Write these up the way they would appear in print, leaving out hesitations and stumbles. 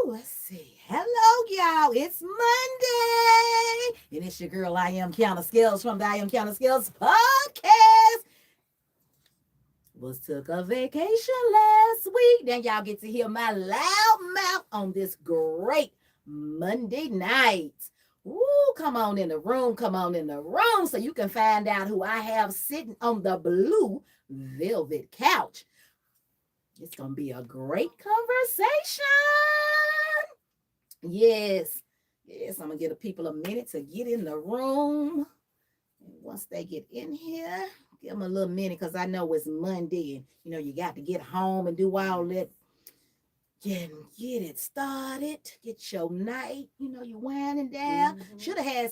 Let's see. Hello, y'all. It's Monday. And it's your girl, I am Qiana Skills from the I am Qiana Skills podcast. Was took a vacation last week. Then y'all get to hear my loud mouth on this great Monday night. Woo, come on in the room. Come on in the room so you can find out who I have sitting on the blue velvet couch. It's going to be a great conversation. Yes. I'm going to give the people a minute to get in the room. And once they get in here, give them a little minute because I know it's Monday. And, you got to get home and do all that. Get it started. Get your night. You winding down. Mm-hmm. Should have had I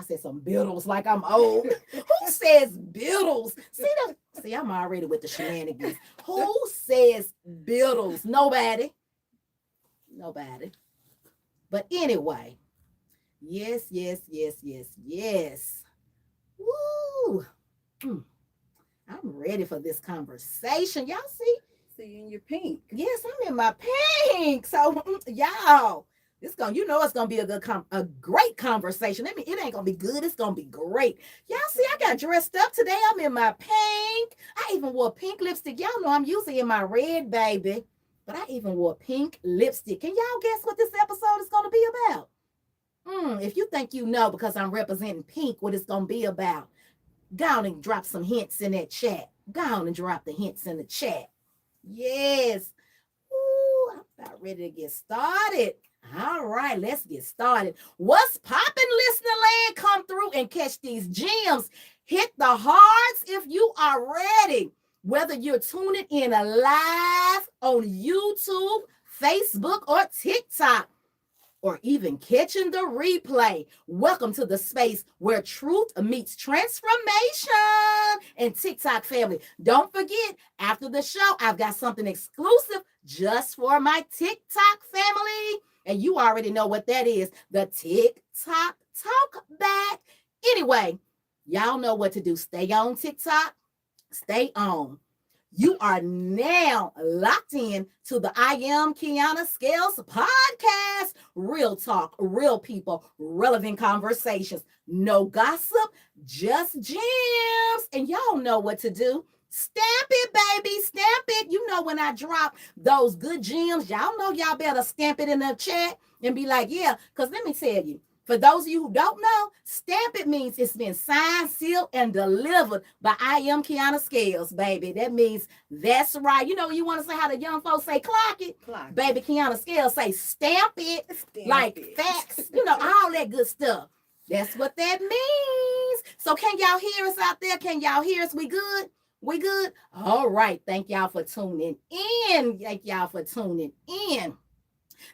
said some Beatles like I'm old. Who says Beatles? See, I'm already with the shenanigans. Who says Beatles? Nobody. But anyway, yes. Woo! I'm ready for this conversation. Y'all see you in your pink. Yes, I'm in my pink. So, y'all, it's gonna be a great conversation. It ain't gonna be good. It's gonna be great. Y'all see, I got dressed up today. I'm in my pink. I even wore pink lipstick. Y'all know I'm usually in my red, baby. But I even wore pink lipstick. Can y'all guess what this episode is going to be about? If you think you know because I'm representing pink what it's going to be about, go on and drop some hints in that chat. Go on and drop the hints in the chat. Yes. Ooh, I'm about ready to get started. All right, let's get started. What's poppin', listener land? Come through and catch these gems. Hit the hearts if you are ready. Whether you're tuning in live on YouTube, Facebook, or TikTok, or even catching the replay, welcome to the space where truth meets transformation. And TikTok family, don't forget, after the show, I've got something exclusive just for my TikTok family. And you already know what that is, the TikTok Talk Back. Anyway, y'all know what to do. Stay on TikTok. Stay on. You are now locked in to the I Am Qiana Scales podcast. Real talk, real people, relevant conversations. No gossip, just gems. And y'all know what to do. Stamp it, baby. Stamp it. You know when I drop those good gems, y'all know y'all better stamp it in the chat and be like, yeah, because let me tell you, for those of you who don't know, stamp it means it's been signed, sealed, and delivered by I Am Qiana Scales, baby. That means that's right. You know, you want to say how the young folks say clock it? Clock. Baby, Qiana Scales say stamp it, facts, all that good stuff. That's what that means. So can y'all hear us out there? Can y'all hear us? We good? We good? All right. Thank y'all for tuning in.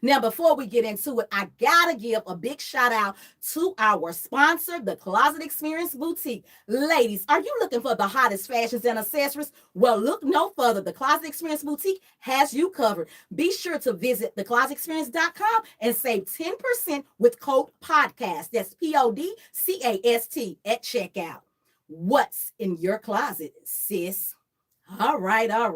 Now, before we get into it, I gotta give a big shout out to our sponsor, the Closet Experience Boutique. Ladies, are you looking for the hottest fashions and accessories? Well, look no further. The Closet Experience Boutique has you covered. Be sure to visit theclosetexperience.com and save 10% with code PODCAST. That's PODCAST at checkout. What's in your closet, sis? All right. I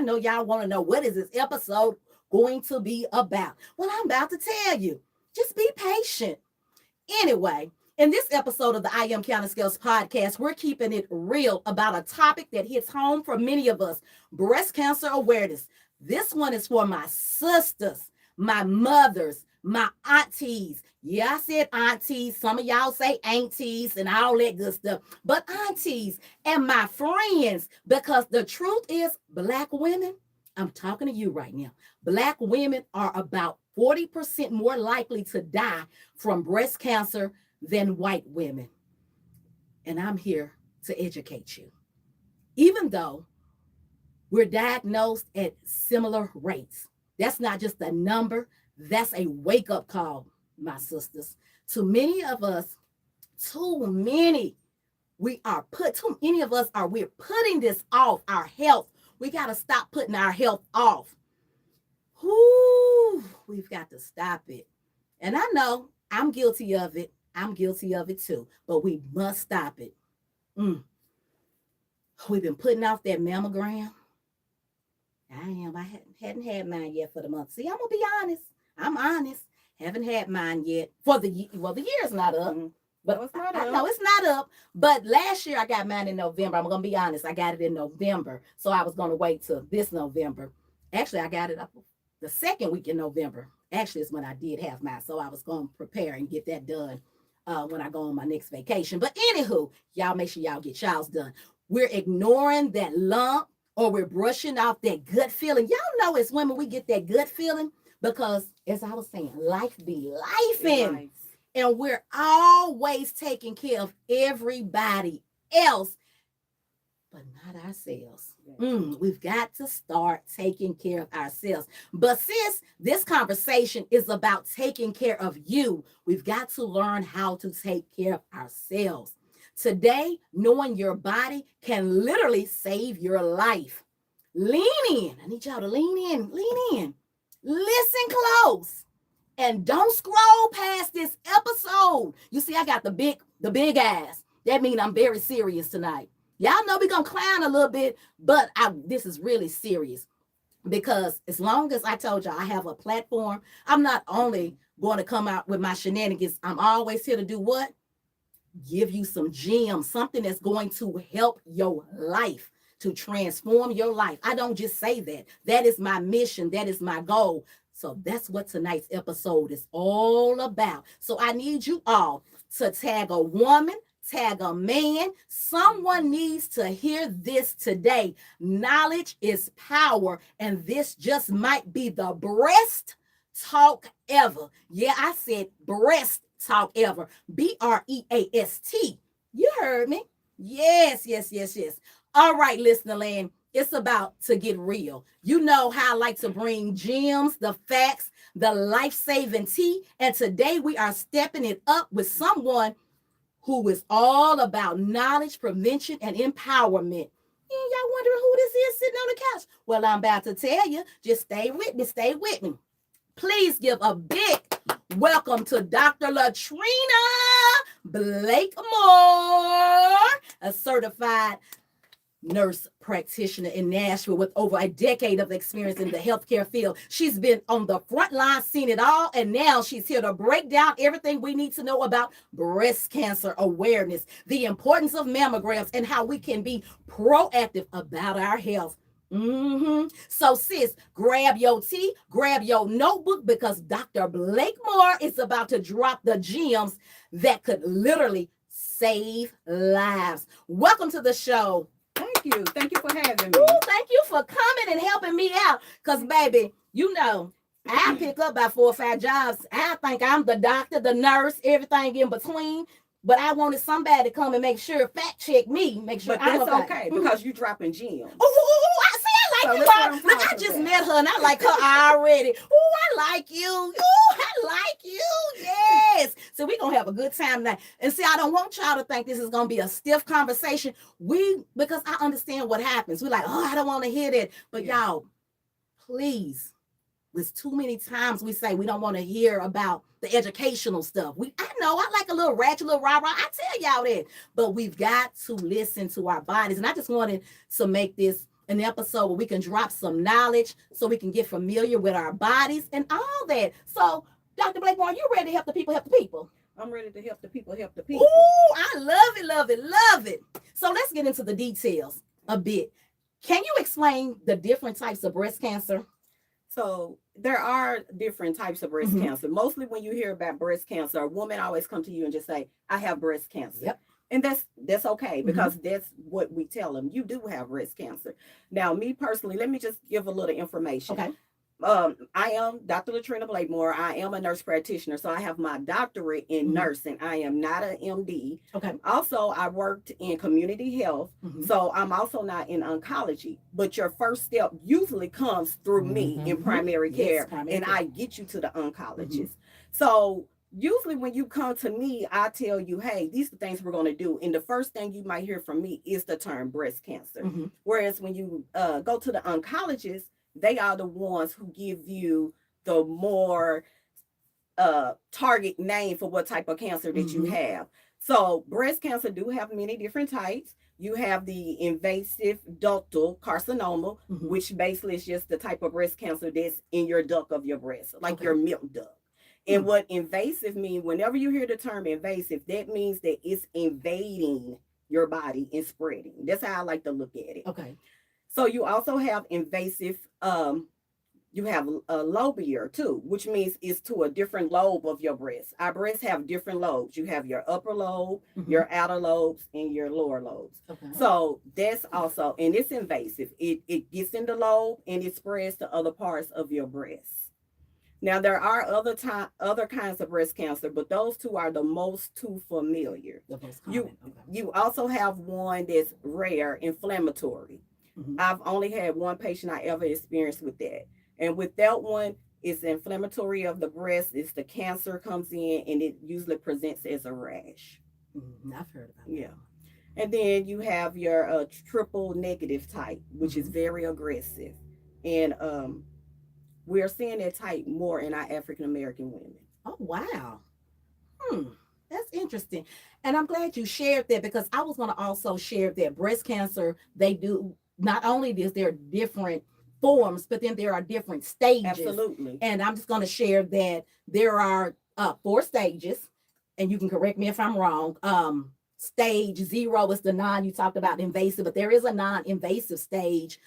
know y'all want to know what is this episode going to be about. Well, I'm about to tell you. Just be patient. Anyway, in this episode of the I Am Qiana Scales podcast, we're keeping it real about a topic that hits home for many of us, breast cancer awareness. This one is for my sisters, my mothers, my aunties. Yeah, I said aunties. Some of y'all say aunties and all that good stuff. But aunties and my friends, because the truth is, Black women, I'm talking to you right now. Black women are about 40% more likely to die from breast cancer than white women. And I'm here to educate you. Even though we're diagnosed at similar rates, that's not just a number, that's a wake-up call, my sisters. Too many of us, we're putting this off, our health. We got to stop putting our health off. We've got to stop it. And I know I'm guilty of it. I'm guilty of it too. But we must stop it. We've been putting off that mammogram. I hadn't had mine yet for the month. See, I'm going to be honest. I'm honest. Haven't had mine yet. For the well, the year's not up. Mm-hmm. But No, it's not I up. know it's not up. But last year I got mine in November. I'm gonna be honest. I got it in November. So I was gonna wait till this November. Actually, I got it up the second week in November. Actually, is when I did have mine. So I was gonna prepare and get that done when I go on my next vacation. But anywho, y'all make sure y'all get y'all's done. We're ignoring that lump or we're brushing off that gut feeling. Y'all know as women we get that gut feeling because as I was saying, life be life in. And we're always taking care of everybody else, but not ourselves. We've got to start taking care of ourselves. But sis, this conversation is about taking care of you. We've got to learn how to take care of ourselves. Today, knowing your body can literally save your life. Lean in. I need y'all to lean in. Lean in. Listen close. And don't scroll past this episode. You see, I got the big ass. That means I'm very serious tonight. Y'all know we're gonna clown a little bit, but this is really serious. Because as long as I told y'all I have a platform, I'm not only going to come out with my shenanigans, I'm always here to do what? Give you some gems, something that's going to help your life, to transform your life. I don't just say that. That is my mission. That is my goal. So that's what tonight's episode is all about. So I need you all to tag a woman, tag a man. Someone needs to hear this today. Knowledge is power, and this just might be the breast talk ever. Yeah, I said breast talk ever. BREAST. You heard me. Yes, yes, yes, yes. All right, listener land. It's about to get real. You know how I like to bring gems, the facts, the life-saving tea. And today we are stepping it up with someone who is all about knowledge, prevention, and empowerment. And y'all wondering who this is sitting on the couch? Well, I'm about to tell you. Just stay with me. Stay with me. Please give a big welcome to Dr. Latrina Blakemore, a certified nurse practitioner in Nashville with over a decade of experience in the healthcare field. She's been on the front line, seen it all, and now she's here to break down everything we need to know about breast cancer awareness, the importance of mammograms, and how we can be proactive about our health. So, sis, grab your tea, grab your notebook, because Dr. Blakemore is about to drop the gems that could literally save lives. Welcome to the show. Thank you. Thank you for having me. Ooh, thank you for coming and helping me out. Because, baby, you know, I pick up about 4 or 5 jobs. I think I'm the doctor, the nurse, everything in between. But I wanted somebody to come and make sure, fact check me, make sure I'm okay. Because you dropping gems. I like you. Look, I just met her and I like her already. I like you. I like you. Yes. So we're going to have a good time tonight. And see, I don't want y'all to think this is going to be a stiff conversation. Because I understand what happens. We're like, I don't want to hear that. But y'all, please. There's too many times we say we don't want to hear about the educational stuff. I know I like a little ratchet, little rah-rah. I tell y'all that. But we've got to listen to our bodies. And I just wanted to make this an episode where we can drop some knowledge so we can get familiar with our bodies and all that. So, Dr. Blakemore, you ready to help the people help the people? I'm ready to help the people help the people. Ooh, I love it, love it, love it. So let's get into the details a bit. Can you explain the different types of breast cancer? So there are different types of breast cancer. Mostly when you hear about breast cancer, a woman always come to you and just say, I have breast cancer. Yep. And that's okay, because that's what we tell them. You do have breast cancer. Now, me personally, let me just give a little information. Okay. I am Dr. Latrina Blakemore. I am a nurse practitioner, so I have my doctorate in nursing. I am not an MD. Okay. Also, I worked in community health, so I'm also not in oncology. But your first step usually comes through me in primary care, and I get you to the oncologist. So usually when you come to me, I tell you, hey, these are the things we're going to do. And the first thing you might hear from me is the term breast cancer. Whereas when you go to the oncologist, they are the ones who give you the more target name for what type of cancer that you have. So breast cancer do have many different types. You have the invasive ductal carcinoma, which basically is just the type of breast cancer that's in your duct of your breast, like your milk duct. And what invasive means, whenever you hear the term invasive, that means that it's invading your body and spreading. That's how I like to look at it. Okay. So you also have invasive, you have a lobier too, which means it's to a different lobe of your breast. Our breasts have different lobes. You have your upper lobe, your outer lobes, and your lower lobes. Okay. So that's also, and it's invasive. It gets in the lobe and it spreads to other parts of your breast. Now there are other kinds of breast cancer, but those two are the most two familiar. The most common. You also have one that's rare, inflammatory. I've only had one patient I ever experienced with that. And with that one, it's inflammatory of the breast. It's the cancer comes in and it usually presents as a rash. I've heard about that. Yeah. And then you have your triple negative type, which is very aggressive. And we're seeing that type more in our African American women. Oh, wow. That's interesting. And I'm glad you shared that, because I was going to also share that breast cancer, they do, not only is there different forms, but then there are different stages. Absolutely. And I'm just going to share that there are 4 stages, and you can correct me if I'm wrong. Stage 0 is the you talked about invasive, but there is a non-invasive stage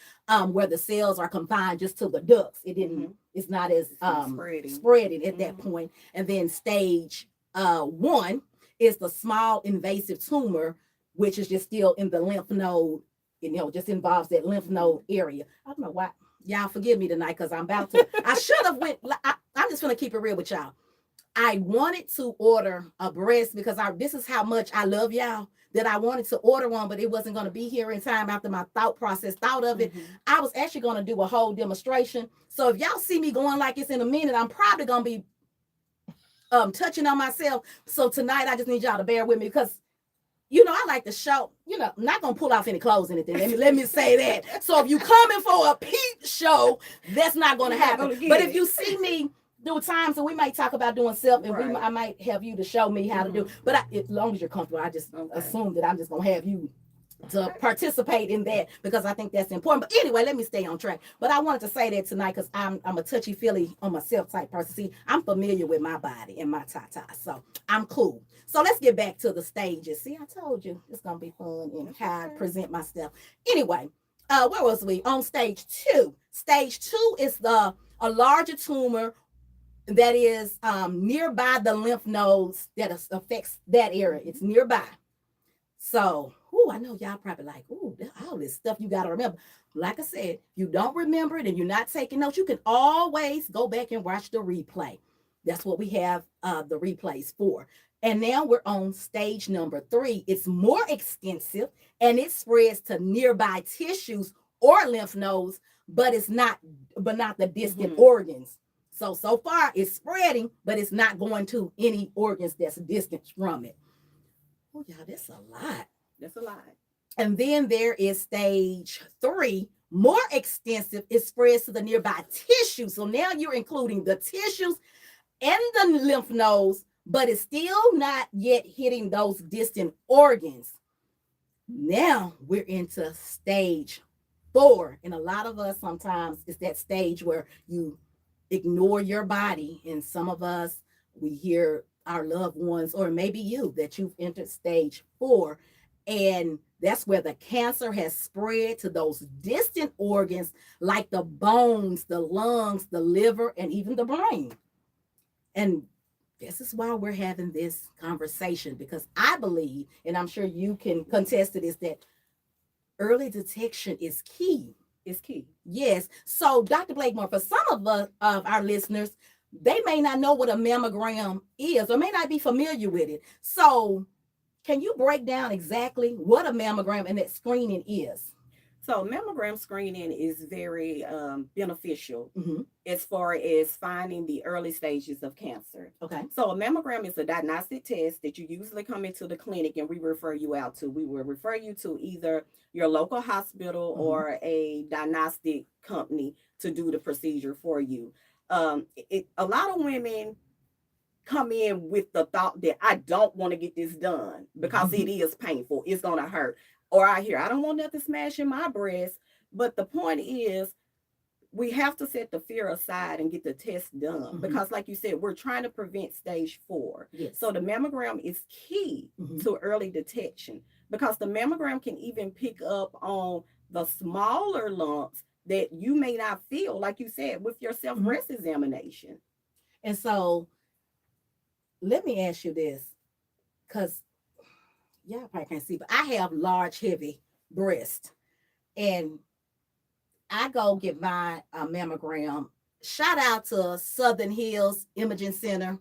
where the cells are confined just to the ducts. It didn't, it's not as spreading at that point. And then stage 1 is the small invasive tumor, which is just still in the lymph node. Just involves that lymph node area. I don't know why. Y'all forgive me tonight, because I'm about to. I should have went. I'm just going to keep it real with y'all. I wanted to order a breast because this is how much I love y'all, that I wanted to order one, but it wasn't going to be here in time after my thought of it. I was actually going to do a whole demonstration. So if y'all see me going like it's in a minute, I'm probably going to be touching on myself. So tonight I just need y'all to bear with me, because I like to show, I'm not going to pull off any clothes or anything. Let me say that. So if you coming for a peep show, that's not going to happen. But if you see me do times, and we might talk about doing self, and I might have you to show me how to do. But as long as you're comfortable, I just assume that I'm just going to have you to participate in that, because I think that's important. But anyway, let me stay on track. But I wanted to say that tonight because I'm a touchy-feely on myself type person. See, I'm familiar with my body and my tatas, so I'm cool. So let's get back to the stages. See, I told you it's going to be fun and how I present myself. Anyway, where was we? On stage 2. Stage 2 is a larger tumor that is nearby the lymph nodes that affects that area. It's nearby. So, I know y'all probably like, all this stuff you got to remember. Like I said, if you don't remember it and you're not taking notes, you can always go back and watch the replay. That's what we have the replays for. And now we're on stage number 3. It's more extensive and it spreads to nearby tissues or lymph nodes, but not the distant organs. So far it's spreading, but it's not going to any organs that's distant from it. Oh, y'all, that's a lot. That's a lot. And then there is stage 3, more extensive. It spreads to the nearby tissue. So now you're including the tissues and the lymph nodes, but it's still not yet hitting those distant organs. Now we're into stage 4. And a lot of us sometimes it's that stage where you ignore your body. And some of us, we hear our loved ones, or maybe you, that you've entered stage 4. And that's where the cancer has spread to those distant organs like the bones, the lungs, the liver, and even the brain. And this is why we're having this conversation, because I believe, and I'm sure you can contest to this, that early detection is key. It's key. Yes. So, Dr. Blakemore, for some of our listeners, they may not know what a mammogram is or may not be familiar with it. So can you break down exactly what a mammogram and that screening is? So mammogram screening is very beneficial as far as finding the early stages of cancer. Okay. So a mammogram is a diagnostic test that you usually come into the clinic and we refer you out to. We will refer you to either your local hospital or a diagnostic company to do the procedure for you. A lot of women come in with the thought that I don't want to get this done because it is painful. It's going to hurt. Or I hear, I don't want nothing smashing my breast. But the point is, we have to set the fear aside and get the test done. Mm-hmm. Because like you said, we're trying to prevent stage 4. Yes. So the mammogram is key to early detection, because the mammogram can even pick up on the smaller lumps that you may not feel, like you said, with your self-breast examination. And so let me ask you this, because y'all probably can't see, but I have large, heavy breasts. And I go get my mammogram. Shout out to Southern Hills Imaging Center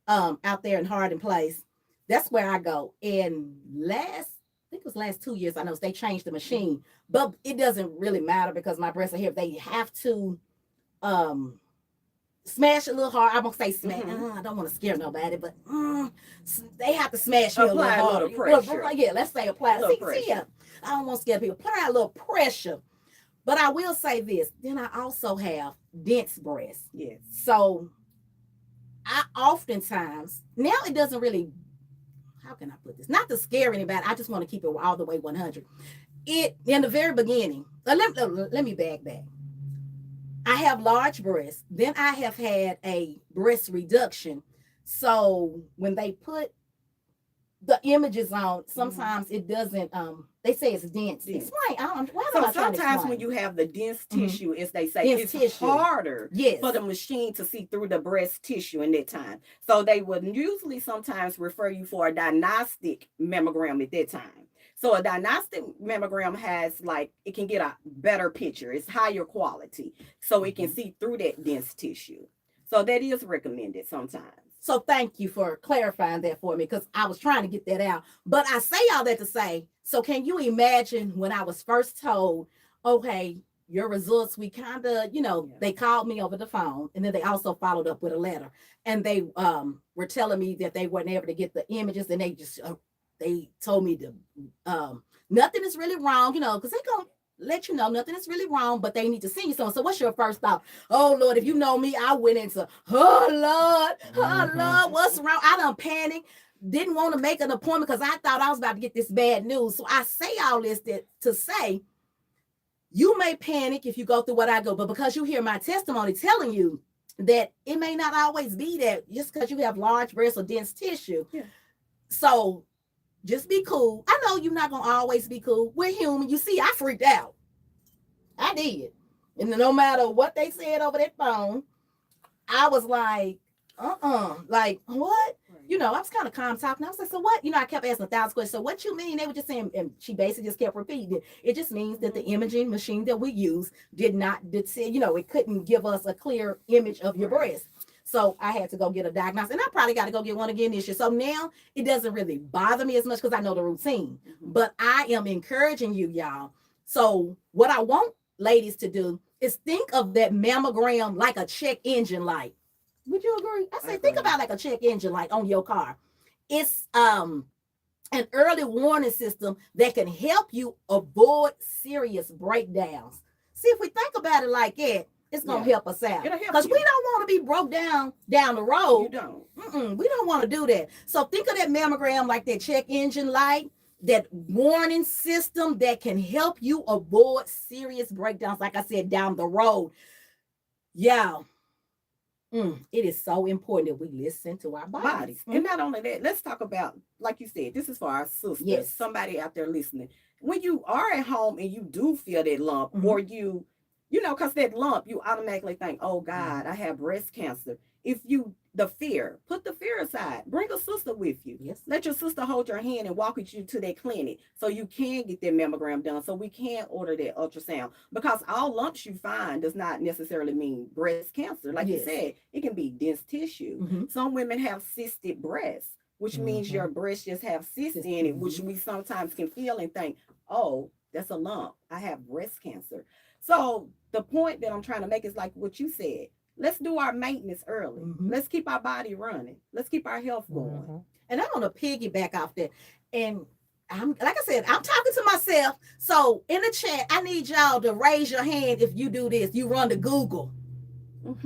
out there in Hardin Place. That's where I go. And I think it was last 2 years, I know they changed the machine, but it doesn't really matter because my breasts are here. They have to smash a little hard. I won't say smash. I don't want to scare nobody, but they have to smash me a little hard. Pressure. Yeah, let's say apply a little pressure. I don't want to scare people. Apply a little pressure. But I will say this, then I also have dense breasts. Yes. So I oftentimes, now it doesn't really, how can I put this? Not to scare anybody. I just want to keep it all the way 100. In the very beginning, let me back. I have large breasts. Then I have had a breast reduction. So when they put the images on, sometimes it doesn't, they say it's dense. Explain. So sometimes when you have the dense tissue, as they say, it's harder for the machine to see through the breast tissue in that time. So they would usually sometimes refer you for a diagnostic mammogram at that time. So a diagnostic mammogram has, like, it can get a better picture. It's higher quality. So it can see through that dense tissue. So that is recommended sometimes. So thank you for clarifying that for me, because I was trying to get that out. But I say all that to say, so can you imagine when I was first told, okay, your results, we kind of, they called me over the phone, and then they also followed up with a letter. And they were telling me that they weren't able to get the images, and they just, they told me to, nothing is really wrong, because they're going to let you know nothing is really wrong, but they need to see you. So what's your first thought? Oh, Lord, if you know me, I went into, oh, Lord, what's wrong? I done panicked, didn't want to make an appointment because I thought I was about to get this bad news. So I say all this to say, you may panic if you go through what I go, but because you hear my testimony telling you that it may not always be that just because you have large breasts or dense tissue. Yeah. So just be cool. I know you're not going to always be cool. We're human. You see, I freaked out. I did. And no matter what they said over that phone, I was like, like, what? Right. I was kind of calm talking. I was like, so what? I kept asking 1,000 questions. So what you mean? They were just saying, and she basically just kept repeating it. It just means that the imaging machine that we use did not, it couldn't give us a clear image of your breast. So I had to go get a diagnosis, and I probably got to go get one again this year. So now it doesn't really bother me as much because I know the routine. But I am encouraging you, y'all. So what I want ladies to do is think of that mammogram like a check engine light. Would you agree? I say think about like a check engine light on your car. It's an early warning system that can help you avoid serious breakdowns. See, if we think about it like that, it's going to help us out, because we don't want to be broke down the road. You don't. We don't want to do that. So think of that mammogram like that check engine light, that warning system that can help you avoid serious breakdowns, like I said, down the road. Yeah. It is so important that we listen to our bodies. And not only that, let's talk about, like you said, this is for our sisters, somebody out there listening. When you are at home and you do feel that lump, or because that lump, you automatically think, oh God, I have breast cancer. If put the fear aside, bring a sister with you. Yes. Let your sister hold your hand and walk with you to that clinic so you can get that mammogram done, so we can order that ultrasound. Because all lumps you find does not necessarily mean breast cancer. Like you said, it can be dense tissue. Some women have cystic breasts, which means your breasts just have cysts in it, which we sometimes can feel and think, oh, that's a lump. I have breast cancer. So the point that I'm trying to make is like what you said. Let's do our maintenance early. Let's keep our body running. Let's keep our health going. And I want to piggyback off that. And I'm talking to myself. So in the chat, I need y'all to raise your hand if you do this. You run to Google. Raise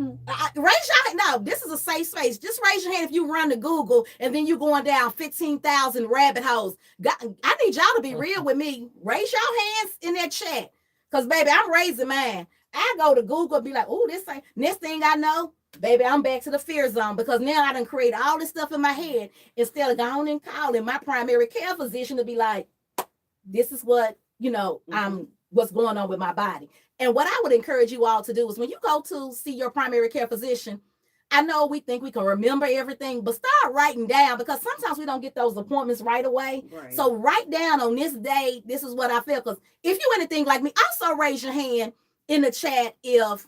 your hand. No, this is a safe space. Just raise your hand if you run to Google and then you're going down 15,000 rabbit holes. I need y'all to be real with me. Raise your hands in that chat. Because, baby, I'm raising mine. I go to Google and be like, oh, this ain't. Next thing I know, baby, I'm back to the fear zone because now I done create all this stuff in my head instead of going and calling my primary care physician to be like, this is what, what's going on with my body. And what I would encourage you all to do is when you go to see your primary care physician, I know we think we can remember everything, but start writing down because sometimes we don't get those appointments right away. Right. So write down on this day, this is what I feel. Because if you anything like me, also raise your hand in the chat if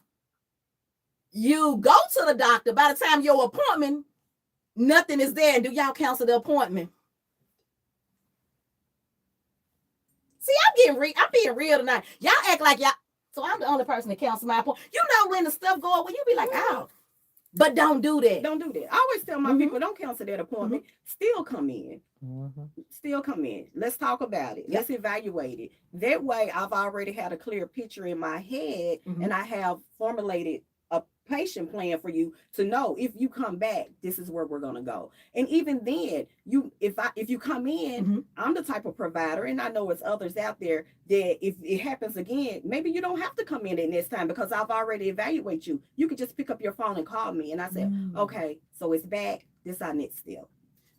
you go to the doctor, by the time your appointment, nothing is there. And do y'all cancel the appointment? See, I'm being real tonight. Y'all act like y'all. So I'm the only person that cancels my appointment. You know when the stuff go up, when you be like, oh, but don't do that. Don't do that. I always tell my people, don't cancel that appointment. Still come in. Still come in. Let's talk about it. Yep. Let's evaluate it. That way, I've already had a clear picture in my head, and I have formulated a patient plan for you to know if you come back, this is where we're gonna go. And even then, if you come in, I'm the type of provider, and I know it's others out there that if it happens again, maybe you don't have to come in at next time because I've already evaluated you. You can just pick up your phone and call me, and I said, okay, so it's back. This is our next step.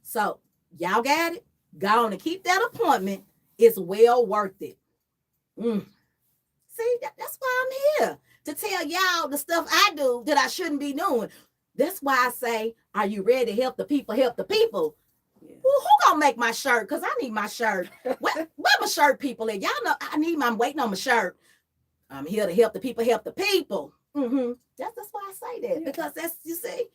So y'all got it. Go on and keep that appointment. It's well worth it. See, that's why I'm here. To tell y'all the stuff I do that I shouldn't be doing. That's why I say, are you ready to help the people? Help the people. Yeah. Well, who gonna make my shirt? Because I need my shirt. Where my shirt people at? Y'all know I'm waiting on my shirt. I'm here to help the people. Help the people. That's why I say that. Yeah. Because that's, you see,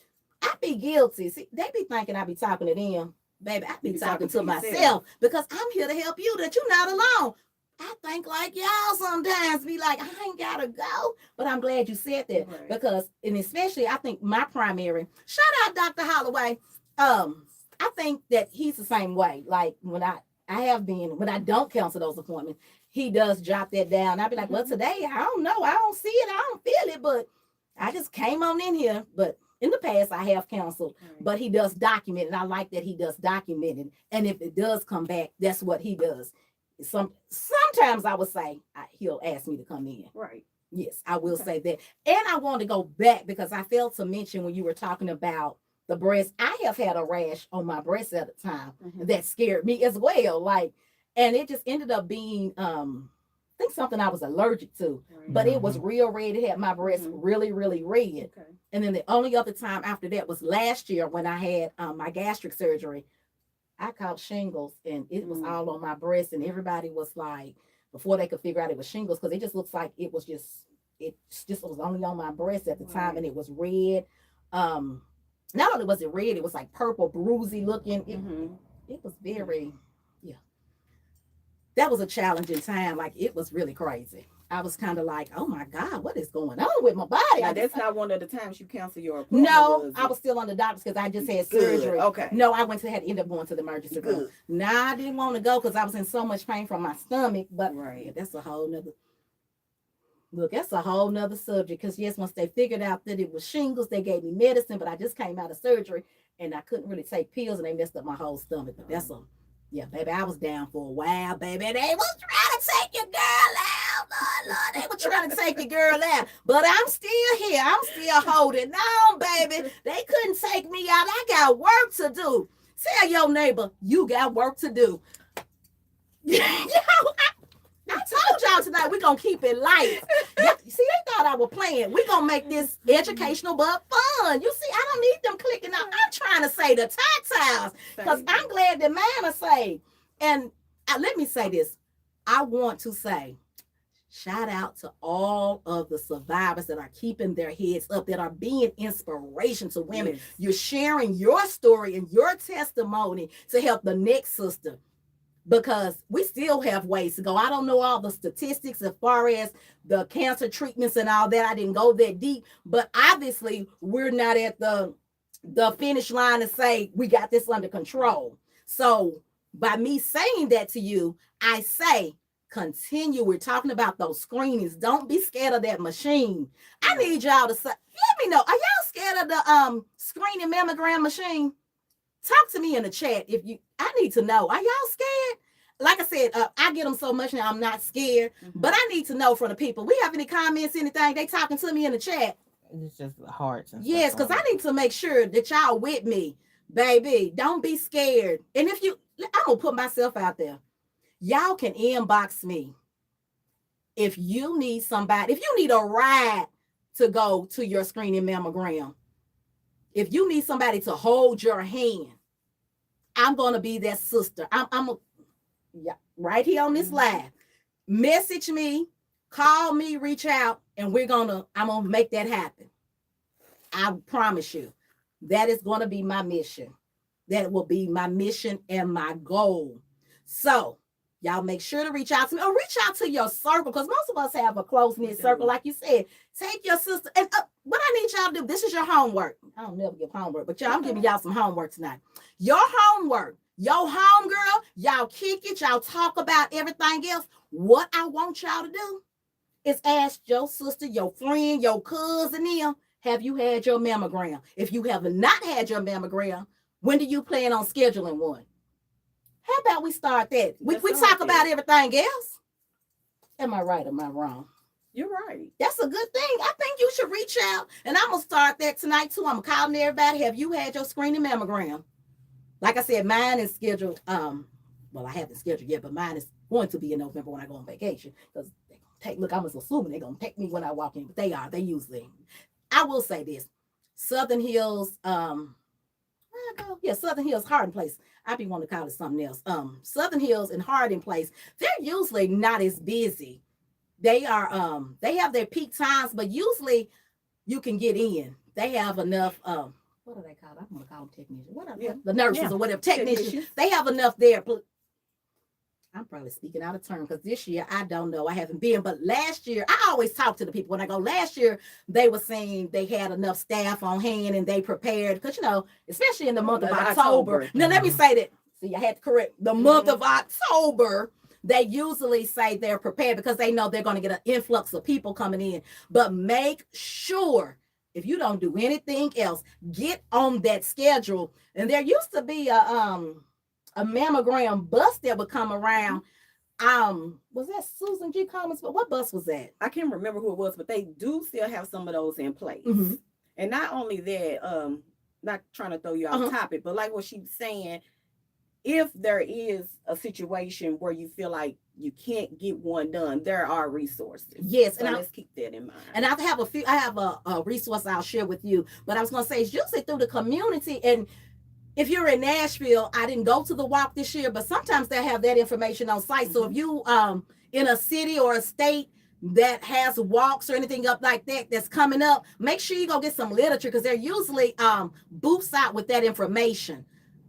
I be guilty. See, they be thinking I be talking to them. Baby, I be talking to myself because I'm here to help you, that you're not alone. I think like y'all sometimes be like, I ain't gotta go. But I'm glad you said that because, and especially I think my primary, shout out Dr. Holloway. I think that he's the same way. Like when when I don't cancel those appointments, he does jot that down. I'll be like, well, today, I don't know. I don't see it. I don't feel it, but I just came on in here. But in the past, I have canceled, but he does document it. I like that he does document it. And if it does come back, that's what he does. Sometimes I would say he'll ask me to come in. Right. Yes, I will say that. And I want to go back because I failed to mention when you were talking about the breast, I have had a rash on my breast at a time that scared me as well. And it just ended up being, I think something I was allergic to, but it was real red. It had my breast really, really red. Okay. And then the only other time after that was last year when I had my gastric surgery. I caught shingles and it was all on my breast, and everybody was like, before they could figure out it was shingles, because it just looks like it just was only on my breast at the time, and it was red. Not only was it red, it was like purple, bruisey looking. It was very, that was a challenging time. Like it was really crazy. I was kind of like, oh my God, what is going on with my body? Now, that's not one of the times you cancel your appointment. No, I was still on the doctor's because I just had surgery. Okay. No, I had to end up going to the emergency room. Nah, I didn't want to go because I was in so much pain from my stomach. But that's a whole nother subject. Because yes, once they figured out that it was shingles, they gave me medicine, but I just came out of surgery and I couldn't really take pills, and they messed up my whole stomach. But that's baby, I was down for a while, baby. They was trying to take your girl out. Lord, they were trying to take your girl out. But I'm still here. I'm still holding on, baby. They couldn't take me out. I got work to do. Tell your neighbor, you got work to do. I told y'all tonight we're going to keep it light. See, they thought I was playing. We're going to make this educational but fun. You see, I don't need them clicking out. I'm trying to say the tactiles because I'm glad that mine are saved. And let me say this. I want to say, shout out to all of the survivors that are keeping their heads up, that are being inspiration to women. Yes. You're sharing your story and your testimony to help the next sister. Because we still have ways to go. I don't know all the statistics as far as the cancer treatments and all that. I didn't go that deep. But obviously, we're not at the finish line to say we got this under control. So by me saying that to you, I say continue. We're talking about those screenings. Don't be scared of that machine. I need y'all to say, let me know. Are y'all scared of the screening mammogram machine? Talk to me in the chat if you. I need to know. Are y'all scared? Like I said, I get them so much now. I'm not scared, but I need to know from the people. We have any comments, anything? They talking to me in the chat. It's just hearts. Yes, because I need to make sure that y'all with me, baby. Don't be scared. And if you, I'm gonna put myself out there. Y'all can inbox me if you need somebody. If you need a ride to go to your screening mammogram. If you need somebody to hold your hand, I'm gonna be that sister. Yeah, right here on this live. Message me, call me, reach out, and I'm gonna make that happen. I promise you, that is gonna be my mission. That will be my mission and my goal. So y'all make sure to reach out to me or reach out to your circle, because most of us have a close-knit circle, like you said. Take your sister, and what I need y'all to do, this is your homework. I don't never give homework, but I'm giving y'all some homework tonight. Your homework, your homegirl, y'all kick it, y'all talk about everything else. What I want y'all to do is ask your sister, your friend, your cousin, have you had your mammogram? If you have not had your mammogram, when do you plan on scheduling one? How about we start that? We talk about everything else. Am I right or am I wrong? You're right. That's a good thing. I think you should reach out. And I'm going to start that tonight too. I'm calling everybody. Have you had your screening mammogram? Like I said, mine is scheduled. Well, I haven't scheduled yet, but mine is going to be in November when I go on vacation. Because they're going to take, look, I'm just assuming they're going to take me when I walk in. But they usually. I will say this. Southern Hills, Southern Hills, Harding Place. I be wanting to call it something else. Southern Hills and Harding Place, they're usually not as busy. They are, they have their peak times, but usually you can get in. They have enough, what are they called? I'm going to call them technicians. What are they? The nurses or whatever, technicians. They have enough there. I'm probably speaking out of turn because this year, I don't know. I haven't been. But last year, I always talk to the people when I go. Last year, they were saying they had enough staff on hand and they prepared. Because, especially in the month of October. Now, let me say that. See, I had to correct. The month of October, they usually say they're prepared because they know they're going to get an influx of people coming in. But make sure, if you don't do anything else, get on that schedule. And there used to be a mammogram bus that would come around. Was that Susan G. Commons? But what bus was that? I can't remember who it was, but they do still have some of those in place. Mm-hmm. And not only that, not trying to throw you off topic, but like what she's saying, if there is a situation where you feel like you can't get one done, there are resources. Yes, so and let's keep that in mind. And I have a resource I'll share with you. But I was going to say, it's usually through the community. And if you're in Nashville, I didn't go to the walk this year, but sometimes they have that information on site. Mm-hmm. So if you in a city or a state that has walks or anything up like that that's coming up, make sure you go get some literature because they're usually booths out with that information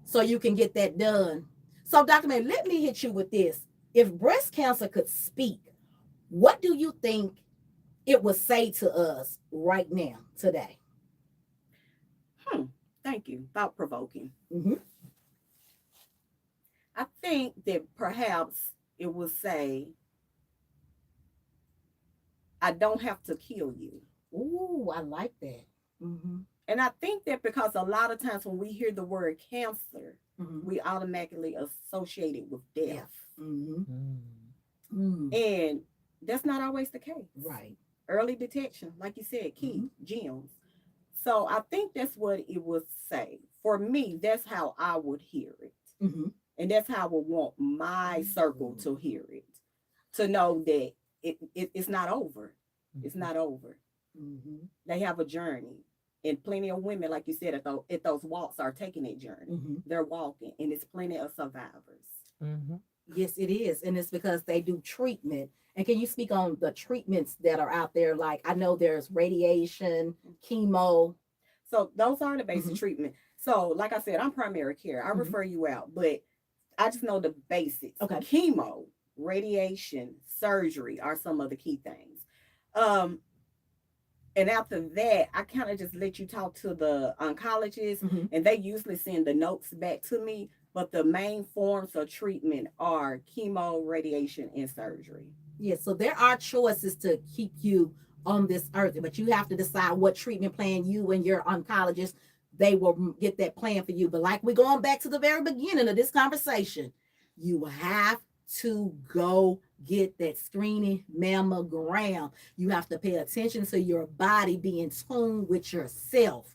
so you can get that done. So Dr. May, let me hit you with this. If breast cancer could speak, what do you think it would say to us right now, today? Thank you. Thought-provoking. Mm-hmm. I think that perhaps it would say, I don't have to kill you. Ooh, I like that. Mm-hmm. And I think that because a lot of times when we hear the word cancer, we automatically associate it with death. Mm-hmm. Mm-hmm. And that's not always the case. Right. Early detection, like you said, key, gems. So I think that's what it would say. For me, that's how I would hear it. Mm-hmm. And that's how I would want my circle to hear it. To know that it's not over. Mm-hmm. It's not over. Mm-hmm. They have a journey. And plenty of women, like you said, at those walks are taking that journey. Mm-hmm. They're walking. And it's plenty of survivors. Mm-hmm. Yes, it is. And it's because they do treatment. And can you speak on the treatments that are out there? Like, I know there's radiation, chemo. So those are the basic treatment. So like I said, I'm primary care. I refer you out, but I just know the basics. Okay. Chemo, radiation, surgery are some of the key things. And after that, I kind of just let you talk to the oncologist, and they usually send the notes back to me. But the main forms of treatment are chemo, radiation, and surgery. Yeah, so there are choices to keep you on this earth, but you have to decide what treatment plan you and your oncologist, they will get that plan for you. But like we're going back to the very beginning of this conversation, you have to go get that screening mammogram. You have to pay attention to your body, be in tune with yourself,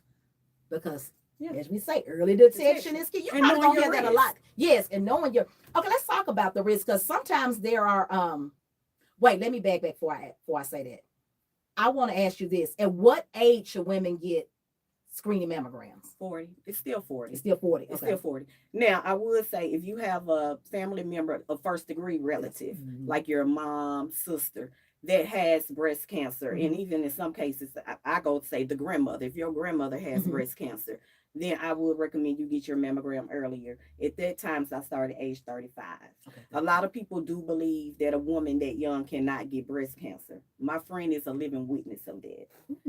because as we say, early detection is key. You're probably gonna hear that a lot. Yes, and knowing your okay, let's talk about the risk, because sometimes there are wait, let me back before I say that. I want to ask you this. At what age should women get screening mammograms? 40. It's still 40. It's still 40. It's still 40. Now, I would say if you have a family member, a first degree relative, like your mom, sister, that has breast cancer, and even in some cases, I go to say the grandmother, if your grandmother has breast cancer, then I would recommend you get your mammogram earlier. At that time, I started age 35. Okay. A lot of people do believe that a woman that young cannot get breast cancer. My friend is a living witness of that.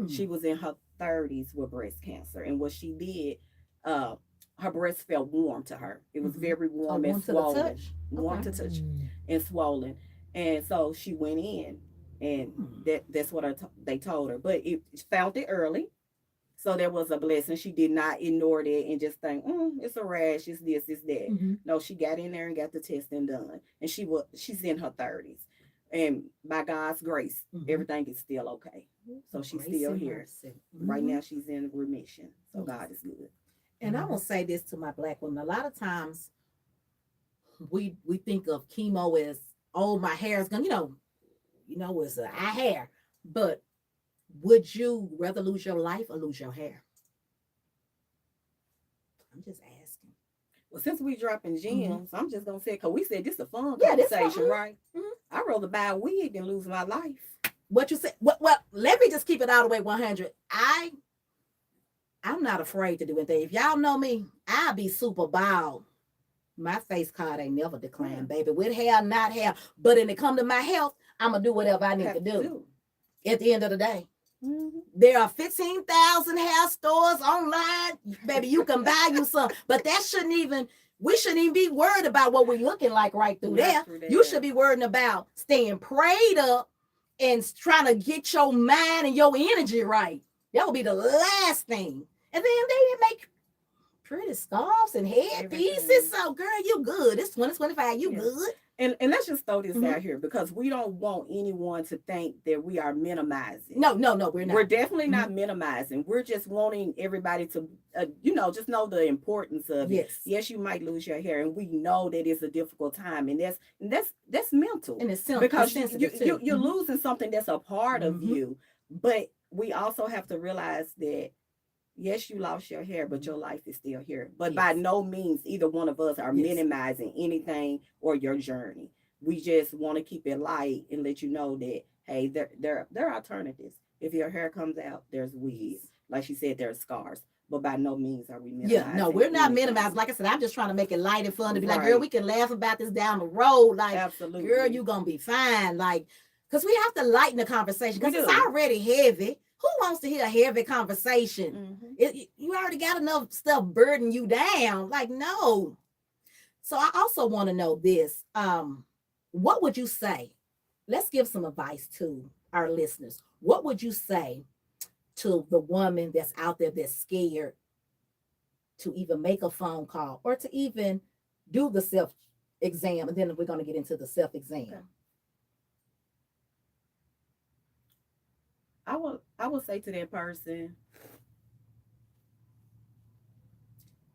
She was in her 30s with breast cancer, and what she did, her breast felt warm to her. It was very warm and swollen. Warm to touch and swollen. And so she went in, and that's what they told her. But it found it early. So there was a blessing. She did not ignore that and just think, it's a rash, it's this, it's that. No, she got in there and got the testing done. And she's in her 30s. And by God's grace, everything is still okay. So she's still here. Right now she's in remission. So God is good. And I will say this to my Black women. A lot of times we think of chemo as, oh, my hair is gonna, it's eye hair. But would you rather lose your life or lose your hair? I'm just asking. Well, since we dropping gems, I'm just gonna say, because we said this is a fun conversation, right? I'd rather buy a wig than lose my life. What you said? Well, let me just keep it all the way 100. I'm not afraid to do anything. If y'all know me, I'll be super bald. My face card ain't never declined, baby. With hair, not hair. But when it come to my health, I'm gonna do whatever I need to do. At the end of the day. There are 15,000 hair stores online. Baby, you can buy you some. But we shouldn't even be worried about what we're looking like right through there. You should be worrying about staying prayed up and trying to get your mind and your energy right. That would be the last thing. And then they make pretty scarves and headpieces. So, girl, you good. It's 2025. You good. And let's just throw this out here, because we don't want anyone to think that we are minimizing. No, we're not. We're definitely not minimizing. We're just wanting everybody to, just know the importance of it. Yes, you might lose your hair, and we know that it's a difficult time, and that's mental. And it's because you're losing something that's a part of you. But we also have to realize that, yes, you lost your hair, but your life is still here. But by no means, either one of us are minimizing anything or your journey. We just want to keep it light and let you know that, hey, there are alternatives. If your hair comes out, there's wigs. Like she said, there's scars. But by no means are we minimizing. Yeah, no, we're not minimizing. Like I said, I'm just trying to make it light and fun to be like, girl, we can laugh about this down the road. Like, absolutely, girl, you're going to be fine. Like, because we have to lighten the conversation, because it's already heavy. Who wants to hear a heavy conversation? You already got enough stuff burden you down. Like, no. So I also want to know this. What would you say? Let's give some advice to our listeners. What would you say to the woman that's out there that's scared to even make a phone call or to even do the self-exam? And then we're going to get into the self-exam. Okay. I will say to that person,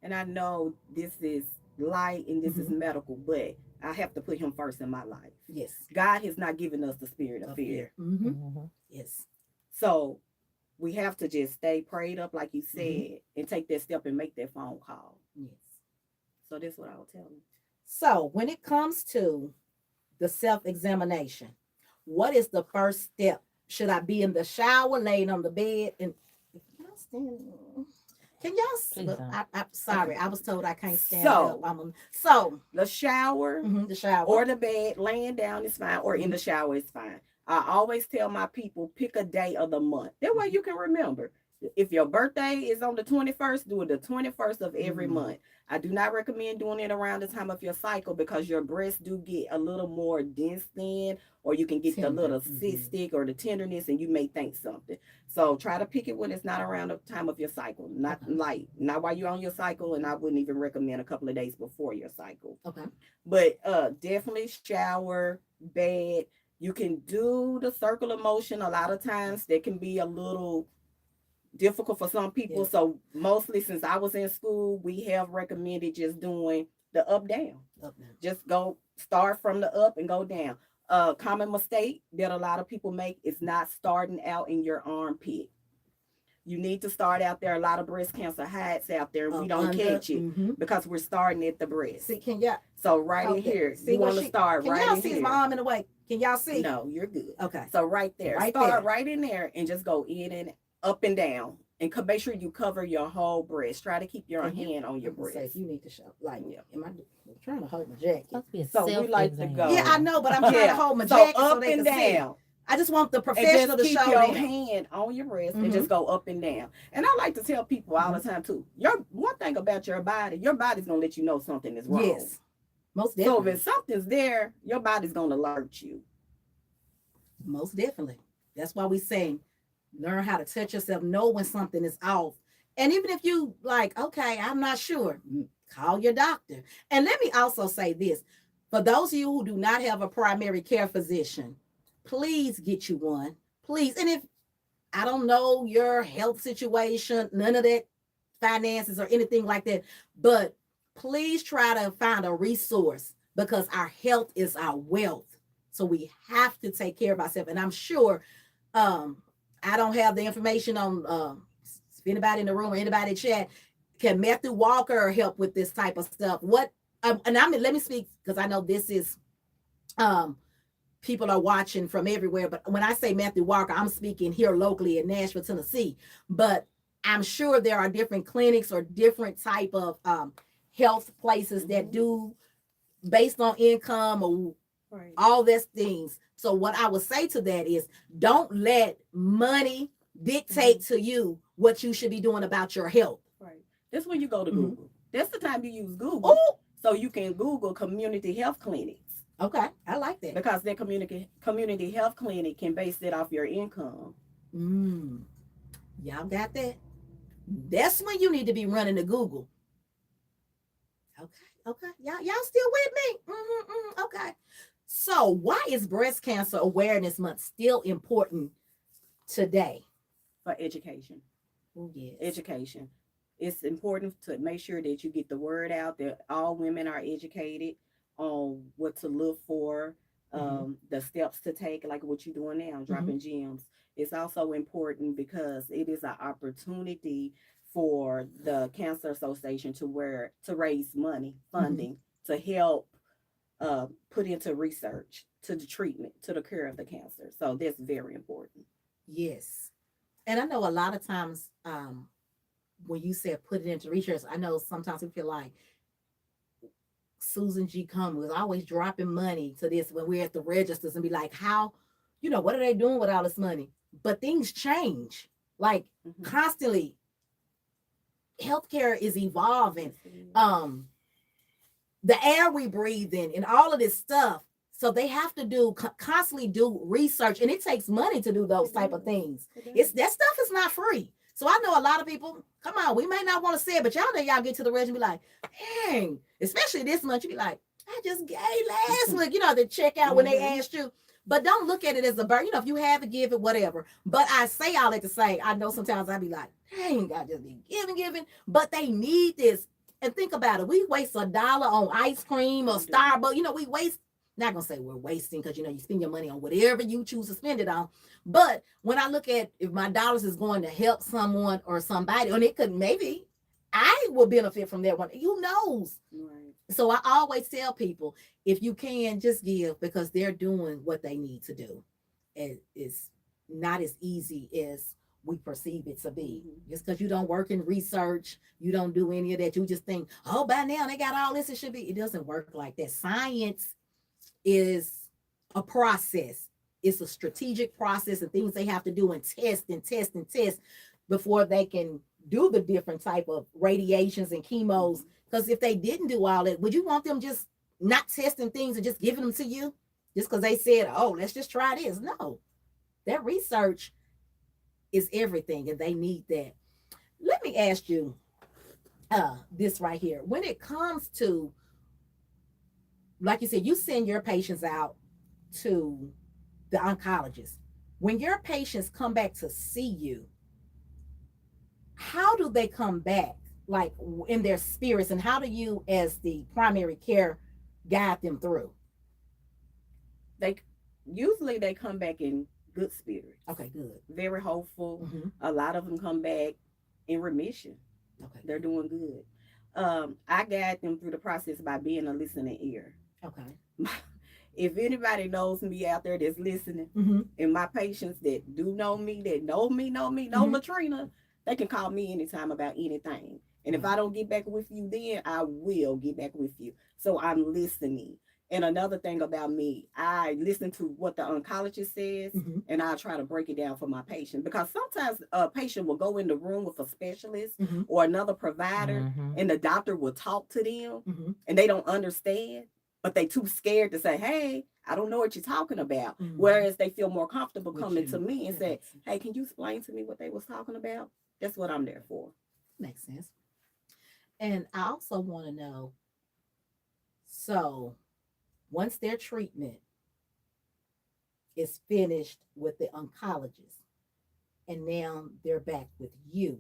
and I know this is light and this is medical, but I have to put him first in my life. Yes. God has not given us the spirit of fear. Yes. So we have to just stay prayed up, like you said, and take that step and make that phone call. Yes. So that's what I will tell him. So when it comes to the self-examination, what is the first step? Should I be in the shower, laying on the bed? And can y'all? I'm sorry, I was told I can't stand up. So the shower, or the bed, laying down is fine, or in the shower is fine. I always tell my people, pick a day of the month. That way you can remember. If your birthday is on the 21st, do it the 21st of every month. I do not recommend doing it around the time of your cycle because your breasts do get a little more dense then, or you can get the little cystic or the tenderness and you may think something. So try to pick it when it's not around the time of your cycle, not not while you're on your cycle, and I wouldn't even recommend a couple of days before your cycle. Okay. But definitely shower, bed. You can do the circular motion. A lot of times that can be a little difficult for some people. So mostly since I was in school, we have recommended just doing the up down. Just go start from the up and go down. Common mistake that a lot of people make is not starting out in your armpit. You need to start out there. A lot of breast cancer hides out there, and we don't catch it because we're starting at the breast. See, can y'all? So right in here, you want to start right in here. Can y'all see my arm in the way? Can y'all see? No, you're good. Okay. So right there, start right in there, and just go in and up and down, and make sure you cover your whole breast. Try to keep your hand on your breast. If you need to show, like, am I trying to hold my jacket? So we like to go. Yeah, I know, but I'm trying to hold my jacket so up so they and can down. See. I just want the professional to show your hand on your breast and just go up and down. And I like to tell people all the time too. One thing about your body's gonna let you know something is wrong. Yes, most definitely. So if something's there, your body's gonna alert you. Most definitely. That's why we say learn how to touch yourself, know when something is off. And even if you like, okay, I'm not sure, call your doctor. And let me also say this. For those of you who do not have a primary care physician, please get you one. Please. And if I don't know your health situation, none of that, finances or anything like that, but please try to find a resource because our health is our wealth. So we have to take care of ourselves. And I'm sure I don't have the information on if anybody in the room or anybody in chat, can Matthew Walker help with this type of stuff? What and let me speak because I know this is people are watching from everywhere, but when I say Matthew Walker, I'm speaking here locally in Nashville, Tennessee. But I'm sure there are different clinics or different type of health places that do based on income or all these things. So what I would say to that is don't let money dictate to you what you should be doing about your health. Right. That's when you go to Google. That's the time you use Google. Ooh. So you can Google community health clinics. Okay, I like that. Because their community health clinic can base it off your income. Y'all got that? That's when you need to be running to Google. Okay. Y'all still with me? Okay. So why is Breast Cancer Awareness Month still important today? For education. Oh, yes. Education. It's important to make sure that you get the word out that all women are educated on what to look for, the steps to take, like what you're doing now, dropping gems. It's also important because it is an opportunity for the Cancer Association to raise money, funding, to help put into research, to the treatment, to the cure of the cancer. So that's very important. Yes. And I know a lot of times when you said put it into research, I know sometimes we feel like Susan G. Come was always dropping money to this when we're at the registers and be like, how, what are they doing with all this money? But things change like constantly. Healthcare is evolving. The air we breathe in and all of this stuff. So they have to constantly do research, and it takes money to do those type of things. That stuff is not free. So I know a lot of people, come on, we may not want to say it, but y'all know y'all get to the reg and be like, dang, especially this month, you be like, I just gave last month, the check out when they asked you. But don't look at it as a burden. You know, if you have to give it, whatever. But I say all that to say, I know sometimes I be like, dang, I just be giving. But they need this. And think about it. We waste $1 on ice cream or Starbucks. You know, we waste, not going to say we're wasting because, you know, you spend your money on whatever you choose to spend it on. But when I look at if my dollars is going to help someone or somebody, and it could maybe I will benefit from that one. Who knows? Right. So I always tell people, if you can, just give because they're doing what they need to do. It's not as easy as we perceive it to be. Just because you don't work in research, you don't do any of that. You just think, oh, by now they got all this. It should be. It doesn't work like that. Science is a process. It's a strategic process and things they have to do and test and test and test. before they can do the different type of radiations and chemos. Because if they didn't do all that, would you want them just not testing things and just giving them to you just because they said, oh, let's just try this? No, that research is everything, and they need that. Let me ask you this right here. When it comes to, like you said, you send your patients out to the oncologist. When your patients come back to see you, how do they come back, like in their spirits, and how do you, as the primary care, guide them through? They usually they come back in good spirits. Okay, good. Very hopeful. Mm-hmm. A lot of them come back in remission. Okay, they're doing good. I guide them through the process by being a listening ear. Okay. If anybody knows me out there that's listening, and my patients that do know me, that know Latrina, they can call me anytime about anything. And if I don't get back with you then, I will get back with you. So I'm listening. And another thing about me, I listen to what the oncologist says, and I try to break it down for my patient. Because sometimes a patient will go in the room with a specialist or another provider, and the doctor will talk to them, and they don't understand, but they too scared to say, hey, I don't know what you're talking about. Whereas they feel more comfortable coming to me and say, hey, can you explain to me what they was talking about? That's what I'm there for. Makes sense. And I also want to know, so once their treatment is finished with the oncologist and now they're back with you,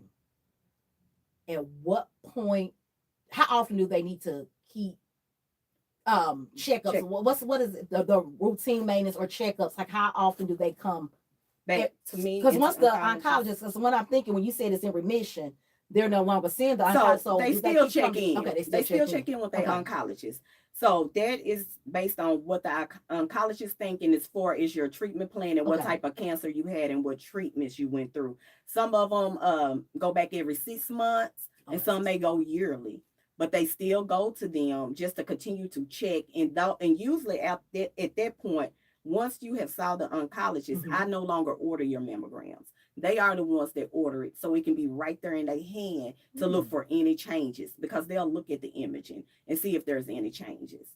at what point, how often do they need to keep checkups? What is it, the routine maintenance or checkups? Like, how often do they come back to me? Because once the oncologist, because what I'm thinking, when you said it's in remission, they're no longer seeing the oncologist. So they still check in. Okay, they still check in with their oncologist. So that is based on what the oncologist thinking is for, is your treatment plan and what type of cancer you had and what treatments you went through. Some of them go back every 6 months, and some may go yearly. But they still go to them just to continue to check. And usually at that point, once you have saw the oncologist, I no longer order your mammograms. They are the ones that order it, so it can be right there in their hand to look for any changes, because they'll look at the imaging and see if there's any changes.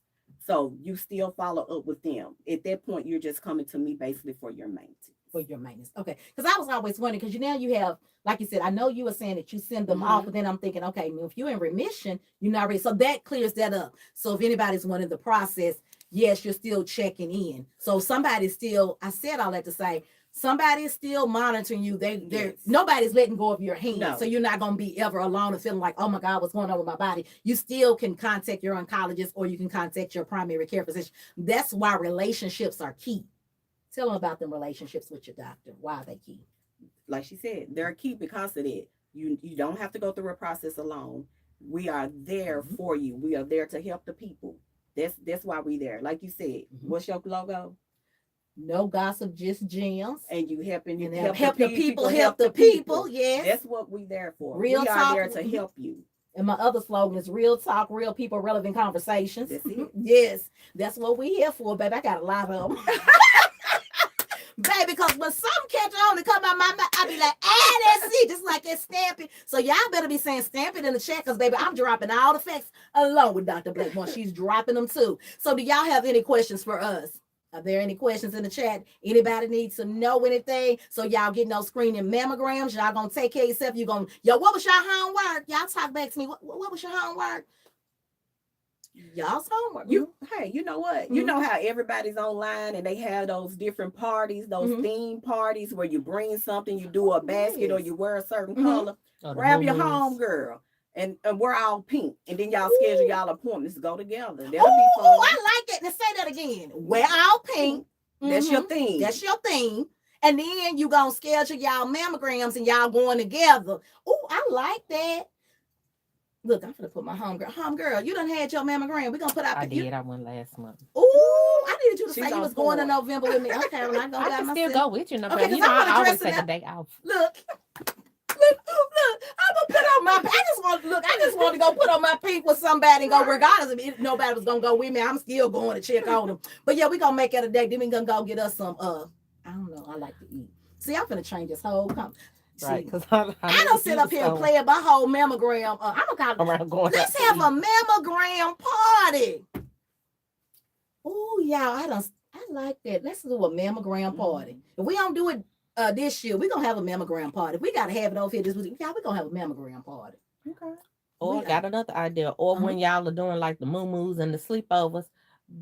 So you still follow up with them. At that point, you're just coming to me basically for your maintenance. Okay. Because I was always wondering, because now you have, like you said, I know you were saying that you send them off, but then I'm thinking, okay, if you're in remission, you're not ready. So that clears that up. So if anybody's wanting the process, yes, you're still checking in. So somebody's still, I said all that to say, somebody is still monitoring you. Nobody's letting go of your hand. No. So you're not going to be ever alone and feeling like, oh my God, what's going on with my body? You still can contact your oncologist, or you can contact your primary care physician. That's why relationships are key. Tell them about them relationships with your doctor. Why are they key? Like she said, they're key because of it. You don't have to go through a process alone. We are there for you. We are there to help the people. That's why we're there. Like you said, what's your logo? No gossip, just gems. And you help the people help the people. Yes. That's what we there for. We are there to help you. And my other slogan is real talk, real people, relevant conversations. That's it. Yes. That's what we here for, baby. I got a lot of them. Baby, because when some catch on and come out my mouth, I be like, that's it. Just like that stamping. So y'all better be saying stamp it in the chat, because baby, I'm dropping all the facts along with Dr. Blackmore. She's dropping them too. So do y'all have any questions for us? Are there any questions in the chat? Anybody needs to know anything? So y'all getting those screening mammograms. Y'all gonna take care of yourself. You gonna, what was your homework? Y'all talk back to me. What was your homework? Y'all's homework. You know what? You know how everybody's online and they have those different parties, those theme parties where you bring something, you do a basket, or you wear a certain color. Grab your home girl. And we're all pink, and then y'all schedule y'all appointments to go together. That'll be fun. Oh, I like it. Now say that again. We're all pink. That's your theme. That's your theme. And then you gonna schedule y'all mammograms and y'all going together. Oh, I like that. Look, I'm gonna put my home girl. You done had your mammogram. We're gonna put out. I did. I went last month. Oh, I needed you to say you was going to November with me. Okay, well, I can still go with you. No, okay, you know, I always take a day off. Look. I'm gonna put on my. I just want to go put on my pink with somebody and go. Regardless if nobody was gonna go with me, I'm still going to check on them. But yeah, we gonna make it a day. Then we gonna go get us some. I don't know. I like to eat. See, I'm gonna change this whole. Right, See, because I don't sit up here and play my whole mammogram. I'm gonna call. around going Let's out have a mammogram party. Oh, y'all, I like that. Let's do a mammogram party. If we don't do it this year, we're gonna have a mammogram party. If we gotta have it over here this week, y'all, we're gonna have a mammogram party. Okay. Or got another idea. Or when y'all are doing like the moo-moos and the sleepovers,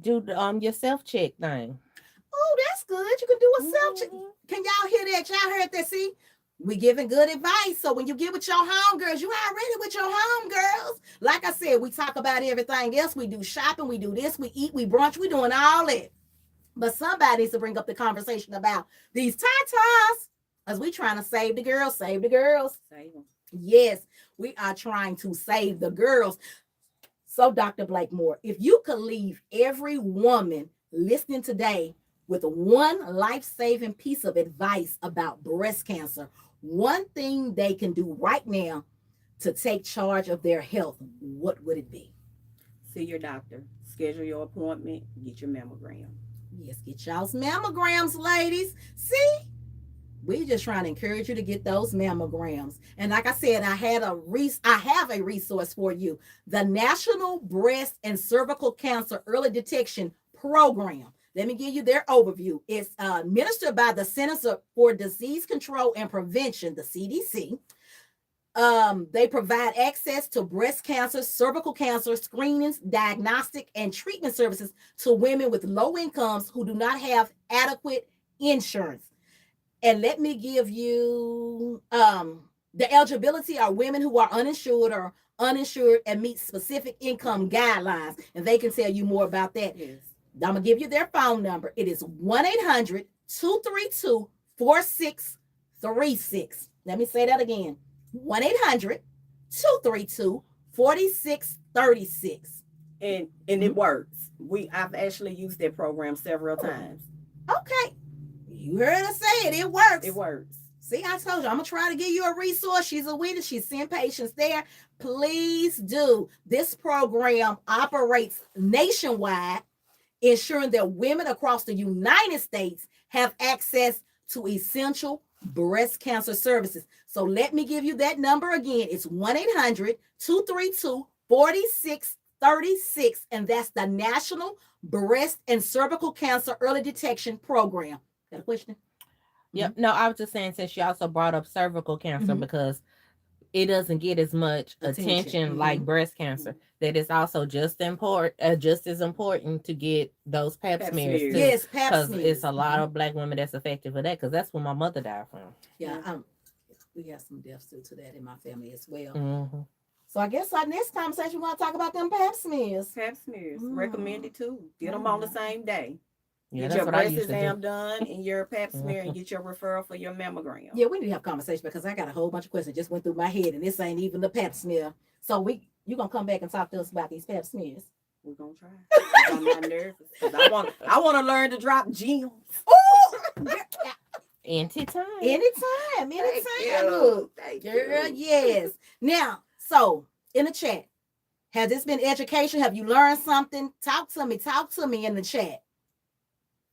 do the your self-check thing. Oh, that's good. You can do a self-check. Can y'all hear that? Y'all heard that? See? We giving good advice. So when you get with your homegirls, you already with your homegirls. Like I said, we talk about everything else. We do shopping, we do this, we eat, we brunch, we doing all that. But somebody needs to bring up the conversation about these tatas. As we trying to save the girls, save the girls. Save them. Yes, we are trying to save the girls. So, Dr. Blakemore, if you could leave every woman listening today with one life-saving piece of advice about breast cancer, one thing they can do right now to take charge of their health, what would it be? See your doctor. Schedule your appointment. Get your mammogram. Yes, get y'all's mammograms, ladies. See? We just trying to encourage you to get those mammograms. And like I said, I have a resource for you. The National Breast and Cervical Cancer Early Detection Program. Let me give you their overview. It's administered by the Centers for Disease Control and Prevention, the CDC. They provide access to breast cancer, cervical cancer screenings, diagnostic, and treatment services to women with low incomes who do not have adequate insurance. And let me give you the eligibility are women who are uninsured and meet specific income guidelines. And they can tell you more about that. Yes. I'm going to give you their phone number. It is 1-800-232-4636. Let me say that again. 1-800-232-4636. And it works. I've actually used that program several times. Okay. You heard her say it. It works. It works. See, I told you, I'm going to try to give you a resource. She's a witness. She's seeing patients there. Please do. This program operates nationwide, ensuring that women across the United States have access to essential breast cancer services. So let me give you that number again. It's 1-800-232-4636, and that's the National Breast and Cervical Cancer Early Detection Program. Got a question? Yep. No, I was just saying, since you also brought up cervical cancer, because it doesn't get as much attention like breast cancer, that it's also just as important to get those pap smears too. Yes, pap smears. Because it's a lot of Black women that's affected for that, because that's where my mother died from. Yeah, we got some deaths due to that in my family as well. So I guess our next conversation, we're going to talk about them pap smears. Pap smears. Recommended too. Get them on the same day. Yeah, get your breast exam done and your pap smear and get your referral for your mammogram. Yeah, we need to have conversation because I got a whole bunch of questions just went through my head, and this ain't even the pap smear. So you gonna come back and talk to us about these pap smears? We're gonna try. I'm not nervous because I want to learn to drop gems. Oh, anytime. Look, girl, yes. Now, so in the chat, has this been education? Have you learned something? Talk to me in the chat.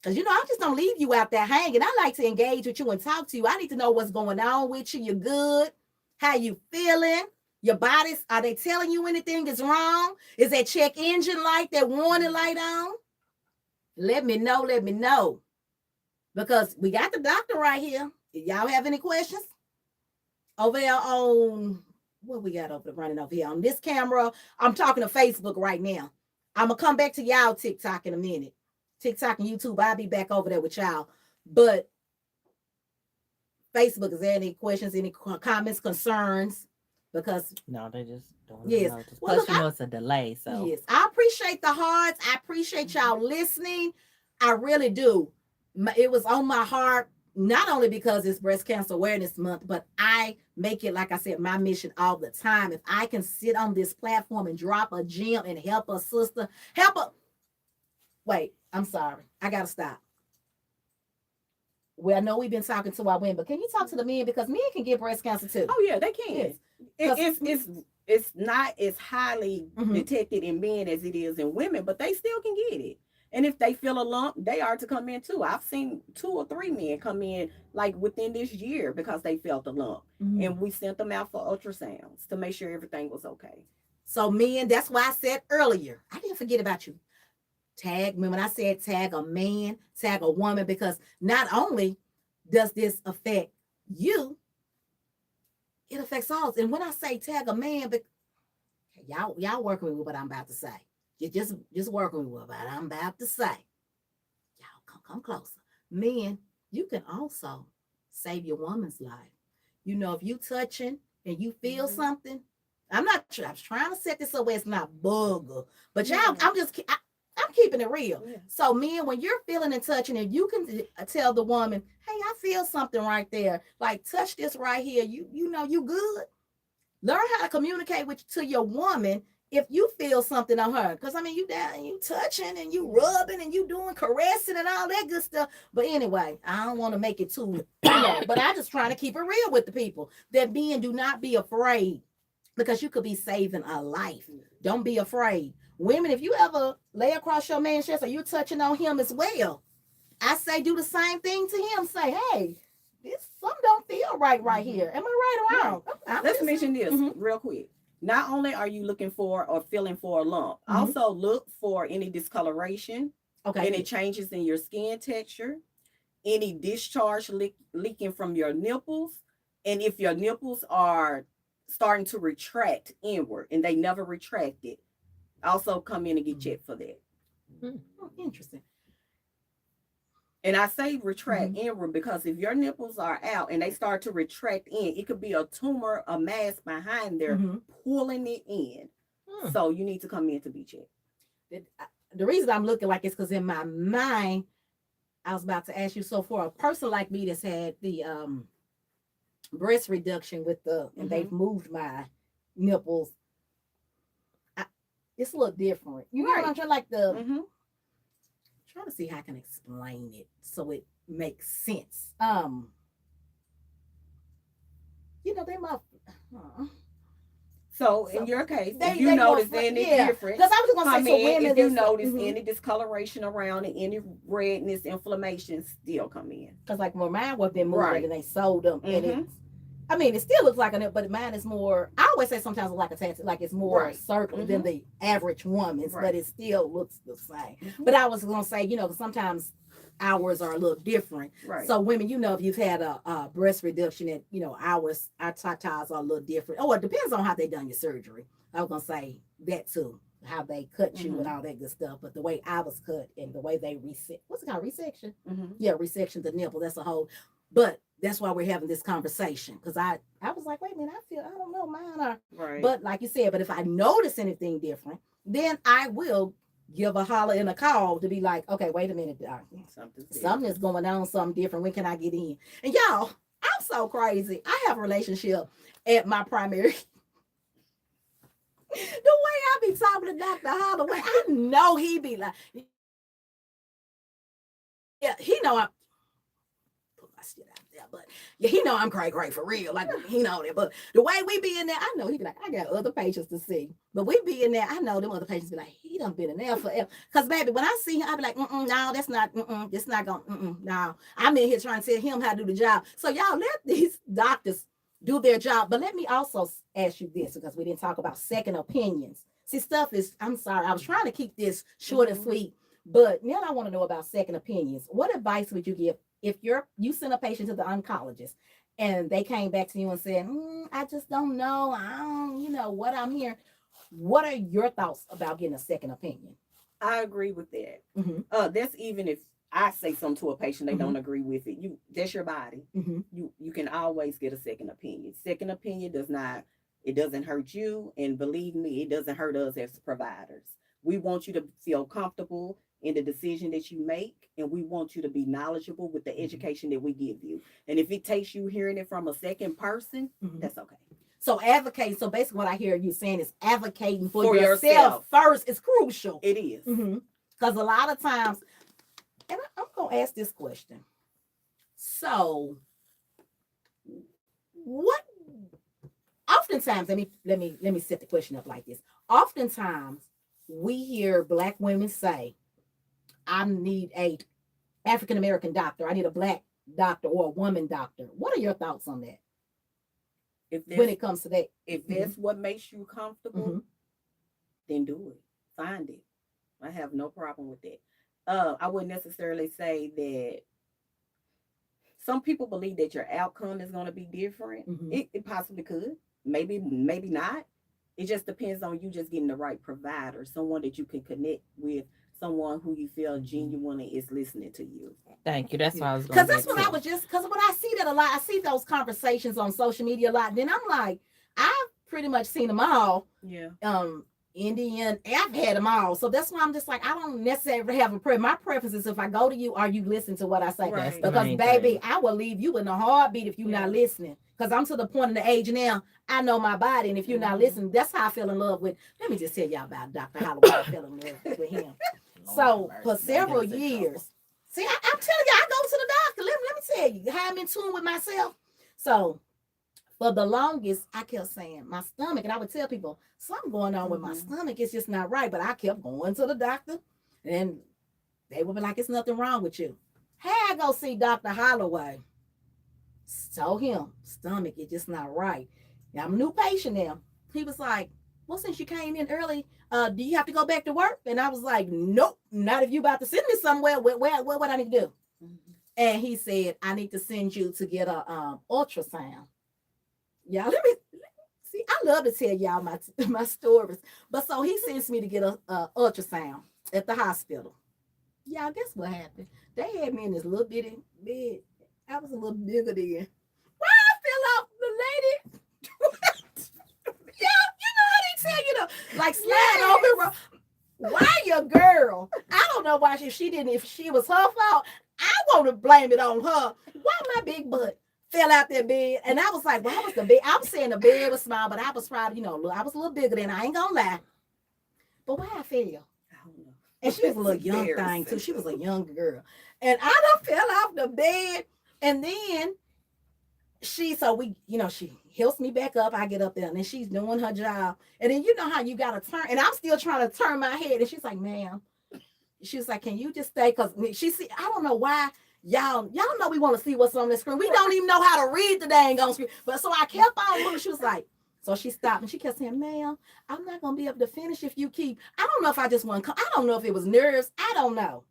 Because, I just don't leave you out there hanging. I like to engage with you and talk to you. I need to know what's going on with you. You good? How you feeling? Your bodies, are they telling you anything is wrong? Is that check engine light, that warning light on? Let me know. Because we got the doctor right here. If y'all have any questions? Over there on, what we got running over here? On this camera, I'm talking to Facebook right now. I'm going to come back to y'all TikTok in a minute. TikTok and YouTube, I'll be back over there with y'all. But Facebook, is there any questions, any comments, concerns? Because no, they just don't. Yes. Plus, it's a delay. So yes, I appreciate the hearts. I appreciate y'all listening. I really do. It was on my heart, not only because it's Breast Cancer Awareness Month, but I make it, like I said, my mission all the time. If I can sit on this platform and drop a gem and help a sister, Wait, I'm sorry. I got to stop. Well, I know we've been talking to our women, but can you talk to the men? Because men can get breast cancer too. Oh, yeah, they can. Yes. It's not as highly detected in men as it is in women, but they still can get it. And if they feel a lump, they are to come in too. I've seen 2 or 3 men come in like within this year because they felt a lump. And we sent them out for ultrasounds to make sure everything was okay. So men, that's why I said earlier, I didn't forget about you. Tag me when I said tag a man, tag a woman, because not only does this affect you, it affects all. And when I say tag a man, but y'all working with what I'm about to say. You just working with what I'm about to say. Y'all come closer. Men, you can also save your woman's life. You know, if you touching and you feel something, I'm trying to set this so it's not bugger, but y'all, I'm keeping it real. Yeah. So men, when you're feeling and touching, and you can tell the woman, hey, I feel something right there. Like, touch this right here. You know you good. Learn how to communicate to your woman if you feel something on her. Because, I mean, you down and you touching and you rubbing and you doing caressing and all that good stuff. But anyway, I don't want to make it too, but I just trying to keep it real with the people. That men, do not be afraid, because you could be saving a life. Don't be afraid. Women, if you ever lay across your man's chest or you're touching on him as well, I say do the same thing to him. Say, hey, this something don't feel right here. Am I right or wrong? Let's mention this real quick. Not only are you looking for or feeling for a lump, also look for any discoloration, any changes in your skin texture, any discharge leaking from your nipples, and if your nipples are starting to retract inward and they never retracted, also come in and get checked for that. Interesting. And I say retract inward because if your nipples are out and they start to retract in, it could be a tumor, a mass behind there pulling it in. So you need to come in to be checked. The reason I'm looking like it's because in my mind, I was about to ask you, so for a person like me that's had the breast reduction with and they've moved my nipples, it's a little different. You know what I'm trying, like trying to see how I can explain it so it makes sense. You know, they might. So in your case, if you notice any difference, because I was going to say, so women, if you notice any discoloration around it, any redness, inflammation, still come in. Because like when mine was been moved and they sold them, and I mean, it still looks like a nip, but mine is more. I always say sometimes it's like a tattoo, like it's more circular than the average woman's, but it still looks the same. But I was gonna say, you know, sometimes ours are a little different. Right. So women, you know, if you've had a breast reduction, and you know, our tatas are a little different. Oh, it depends on how they done your surgery. I was gonna say that too, how they cut you and all that good stuff. But the way I was cut and the way they what's it called, resection? Yeah, resection the nipple. That's a whole. But that's why we're having this conversation, because I was like, wait a minute, I don't know, mine are but like you said, but if I notice anything different, then I will give a holler and a call to be like, okay, wait a minute, something is going on, something different. When can I get in? And y'all, I'm so crazy. I have a relationship at my primary. The way I be talking to Dr. Holloway, I know he be like, yeah, he know I'm shit out there, but yeah, he know I'm cray for real. Like he know that, but the way we be in there, I know he be like, I got other patients to see, but we be in there. I know them other patients be like, he done been in there forever. Cause baby, when I see him, I be like, no, that's not, it's not gonna, no. I'm in here trying to tell him how to do the job. So y'all let these doctors do their job. But let me also ask you this, because we didn't talk about second opinions. See, stuff is, I'm sorry, I was trying to keep this short and sweet, but now I want to know about second opinions. What advice would you give if you send a patient to the oncologist and they came back to you and said, I just don't know, I don't, you know what I'm hearing? What are your thoughts about getting a second opinion? I agree with that. That's even if I say something to a patient, they don't agree with it. That's your body. You can always get a second opinion. Second opinion doesn't hurt you, and believe me, it doesn't hurt us as providers. We want you to feel comfortable in the decision that you make, and we want you to be knowledgeable with the education that we give you. And if it takes you hearing it from a second person, that's okay. So advocate. So basically what I hear you saying is advocating for yourself first is crucial. It is. Because a lot of times, and I'm going to ask this question. So what, oftentimes, let me set the question up like this. Oftentimes we hear Black women say, I need a African American doctor. I need a black doctor or a woman doctor. What are your thoughts on that? When it comes to that, if that's what makes you comfortable, then do it. Find it. I have no problem with that. I wouldn't necessarily say that some people believe that your outcome is going to be different. It possibly could. Maybe not. It just depends on you just getting the right provider, someone that you can connect with, someone who you feel genuinely is listening to you. Thank you. That's what I was going to. Because that's what I was just, because when I see that a lot, I see those conversations on social media a lot. Then I'm like, I've pretty much seen them all. Yeah. Indian, I've had them all. So that's why I'm just like, I don't necessarily have a preference. My preference is if I go to you, are you listening to what I say? Right. Because baby, I will leave you in a heartbeat if you're not listening. Because I'm to the point in the age now, I know my body. And if you're not listening, that's how I feel in love with. Let me just tell y'all about Dr. Holloway. I fell in love with him. So for several years, see, I'm telling you, I go to the doctor. Let me tell you how I'm in tune with myself. So for the longest, I kept saying my stomach, and I would tell people something going on with my stomach. It's just not right. But I kept going to the doctor, and they would be like, "It's nothing wrong with you." Hey, I go see Dr. Holloway. Told him stomach, it's just not right. Now, I'm a new patient now. He was like, "Well, since you came in early, do you have to go back to work?" And I was like, "Nope, not if you about to send me somewhere. What I need to do?" And he said, "I need to send you to get a ultrasound." Y'all, let me see. I love to tell y'all my stories. But so he sends me to get a ultrasound at the hospital. Y'all, guess what happened? They had me in this little bitty bed. I was a little bigger then. Why I fell off the lady? Yeah, you know how they tell you to like slide over. Why your girl? I don't know why if she was her fault. I want to blame it on her. Why my big butt fell out that bed? And I was like, well, I'm saying the bed was small, but I was probably, I was a little bigger than I ain't gonna lie. But why I fell? I don't know. And she was a little young thing too. She was a young girl. And I done fell off the bed. And then she helps me back up. I get up there and then she's doing her job. And then you know how you got to turn. And I'm still trying to turn my head. And she's like, "Ma'am." She was like, "Can you just stay?" Because I don't know why. Y'all know we want to see what's on the screen. We don't even know how to read the dang on screen. But so I kept on looking. She was like, so she stopped and she kept saying, "Ma'am, I'm not going to be able to finish if you keep." I don't know if I just want to, I don't know if it was nerves. I don't know.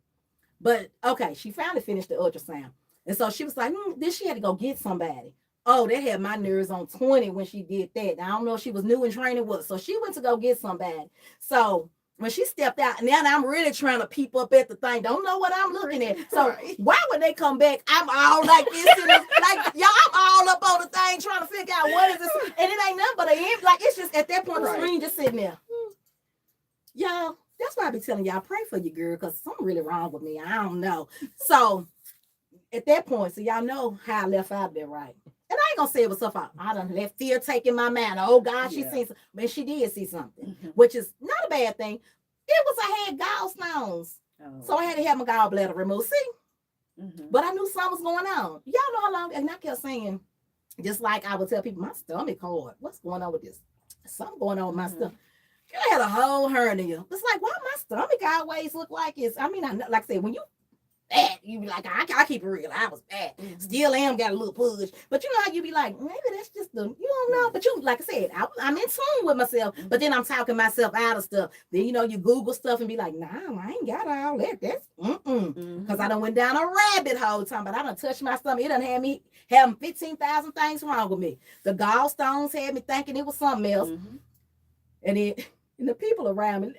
But okay, she finally finished the ultrasound. And so she was like, then she had to go get somebody. Oh, that had my nerves on 20 when she did that. I don't know if she was new in training what. So she went to go get somebody. So when she stepped out, now I'm really trying to peep up at the thing. Don't know what I'm looking at. So why would they come back? I'm all like this. Like, y'all, I'm all up on the thing trying to figure out what is this. And it ain't nothing but like, it's just at that point, the screen just sitting there. Y'all, that's why I be telling y'all, pray for your girl, because something really wrong with me. I don't know. So at that point, so y'all know how I left out there, right? And I ain't gonna say it was her fault. I done let fear take in my mind. Oh God, she seen something. But she did see something, which is not a bad thing. It was I had gallstones. So I had to have my gallbladder removed. See? But I knew something was going on. Y'all know how long, and I kept saying, just like I would tell people, my stomach hard. What's going on with this? Something going on with my stomach. I had a whole hernia. It's like, why my stomach always look like it's, I mean, like I said, when you fat, you be like, I keep it real. I was fat. Still am, got a little push. But you know how you be like, maybe that's just you don't know. But you, like I said, I'm in tune with myself. But then I'm talking myself out of stuff. Then, you Google stuff and be like, nah, I ain't got all that. That's, Because I done went down a rabbit hole time, but I done touched my stomach. It done had me having 15,000 things wrong with me. The gallstones had me thinking it was something else. And the people around me,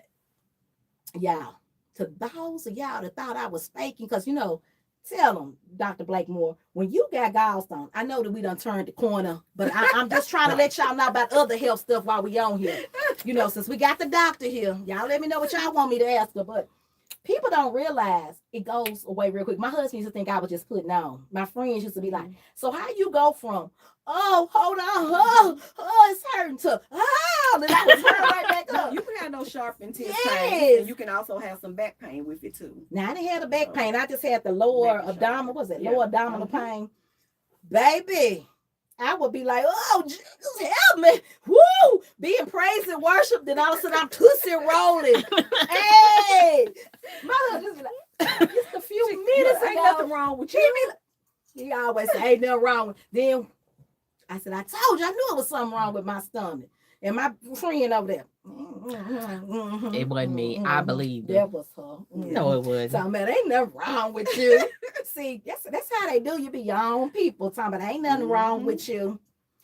y'all, to those of y'all that thought I was faking, because, tell them, Dr. Blakemore, when you got gallstones, I know that we done turned the corner, but I'm just trying to let y'all know about other health stuff while we on here. Since we got the doctor here, y'all let me know what y'all want me to ask her, but people don't realize it goes away real quick. My husband used to think I was just putting on. My friends used to be like, so how you go from, oh, hold on, it's hurting to, then I was turning right back up. You can have no sharp intense pain, and you can also have some back pain with it too. Now I didn't have the back pain. I just had the lower abdominal. What's it? Lower abdominal pain. Baby, I would be like, oh, Jesus, help me. Woo! Being praise and worship. Then all of a sudden I'm tootsie rolling. Hey! My husband just be like, few minutes ain't ago. nothing wrong with you. He always say, ain't nothing wrong with. Then I said, I told you, I knew it was something wrong with my stomach. And my friend over there. It wasn't me. I believed it. That was her. No, it wasn't. Talking about ain't nothing wrong with you. See, that's how they do. You be your own people. Talking about ain't nothing wrong with you.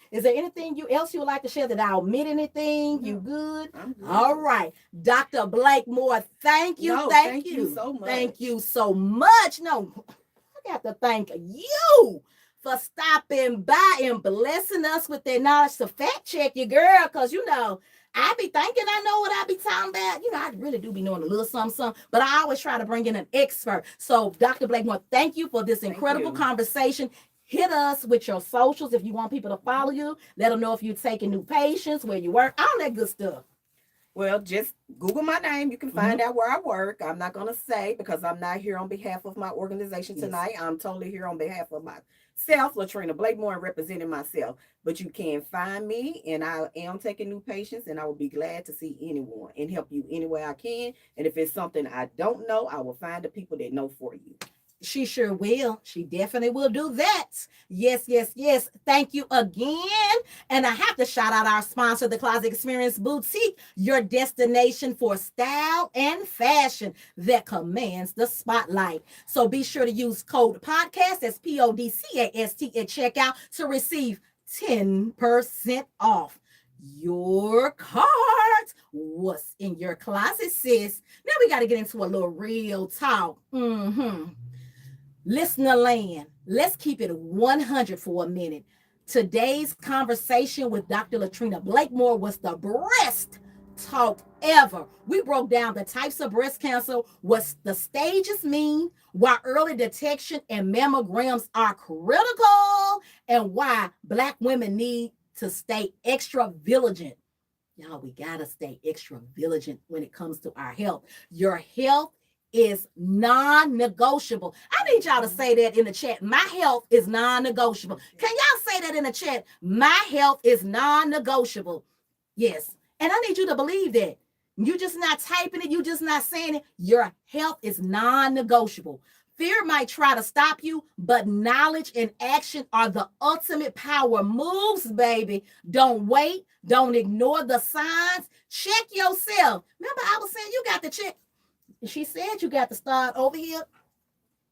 Is there anything else you would like to share? Did I omit anything? You good? I'm good. All right. Dr. Blakemore, thank you. Thank you so much. Thank you so much. No, I got to thank you for stopping by and blessing us with that knowledge to fact check you, girl. Because, I be thinking I know what I be talking about. I really do be knowing a little something, but I always try to bring in an expert. So, Dr. Blakemore, thank you for this incredible conversation. Hit us with your socials if you want people to follow you. Let them know if you're taking new patients, where you work, all that good stuff. Well, just Google my name. You can find out where I work. I'm not going to say because I'm not here on behalf of my organization tonight. I'm totally here on behalf of myself, Latrina Blakemore, and representing myself. But you can find me, and I am taking new patients, and I will be glad to see anyone and help you any way I can. And if it's something I don't know, I will find the people that know for you. She sure will. She definitely will do that. Yes, yes, yes. Thank you again. And I have to shout out our sponsor, the Closet Experience Boutique, your destination for style and fashion that commands the spotlight. So be sure to use code podcast, that's PODCAST at checkout to receive 10% off your cards. What's in your closet, sis? Now we got to get into a little real talk. Listener land, let's keep it 100 for a minute. Today's conversation with Dr. Latrina Blakemore was the breast talk ever. We broke down the types of breast cancer, what the stages mean, why early detection and mammograms are critical, and why Black women need to stay extra vigilant. Y'all, we got to stay extra vigilant when it comes to our health. Your health is non-negotiable. I need y'all to say that in the chat. My health is non-negotiable. Can y'all say that in the chat? My health is non-negotiable. Yes. And I need you to believe that. You're just not typing it. You're just not saying it. Your health is non-negotiable. Fear might try to stop you, but knowledge and action are the ultimate power moves, baby. Don't wait. Don't ignore the signs. Check yourself. Remember, I was saying you got to check. She said you got to start over here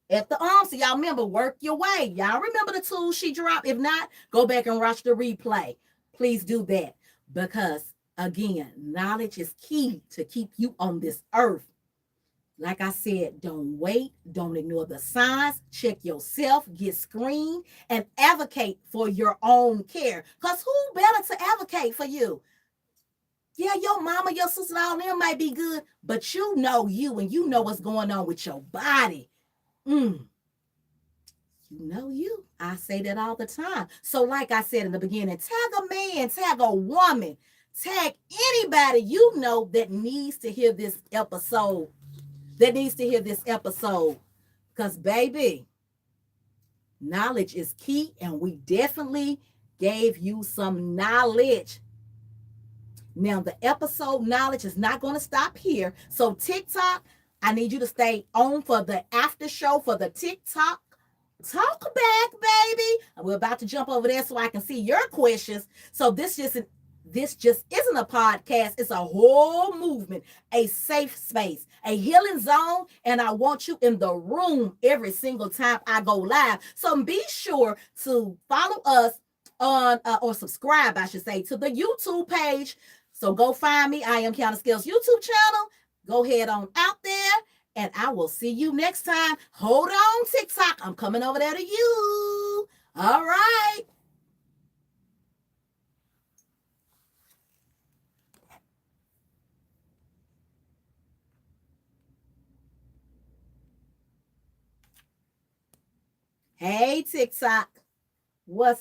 at the arm. So y'all remember, work your way. Y'all remember the tools she dropped? If not, go back and watch the replay. Please do that. Because, again, knowledge is key to keep you on this earth. Like I said, don't wait. Don't ignore the signs. Check yourself. Get screened. And advocate for your own care. Because who better to advocate for you? Yeah, your mama, your sister, all them might be good, but you know you and you know what's going on with your body. You know you. I say that all the time. So like I said in the beginning, tag a man, tag a woman, tag anybody you know that needs to hear this episode. Because, baby, knowledge is key, and we definitely gave you some knowledge. Now, the episode knowledge is not going to stop here. So TikTok, I need you to stay on for the after show for the TikTok talk back, baby. We're about to jump over there so I can see your questions. So this just isn't a podcast. It's a whole movement, a safe space, a healing zone. And I want you in the room every single time I go live. So be sure to follow us on or subscribe, I should say, to the YouTube page. So go find me. I am Qiana Scales YouTube channel. Go head on out there, and I will see you next time. Hold on, TikTok. I'm coming over there to you. All right. Hey, TikTok. What's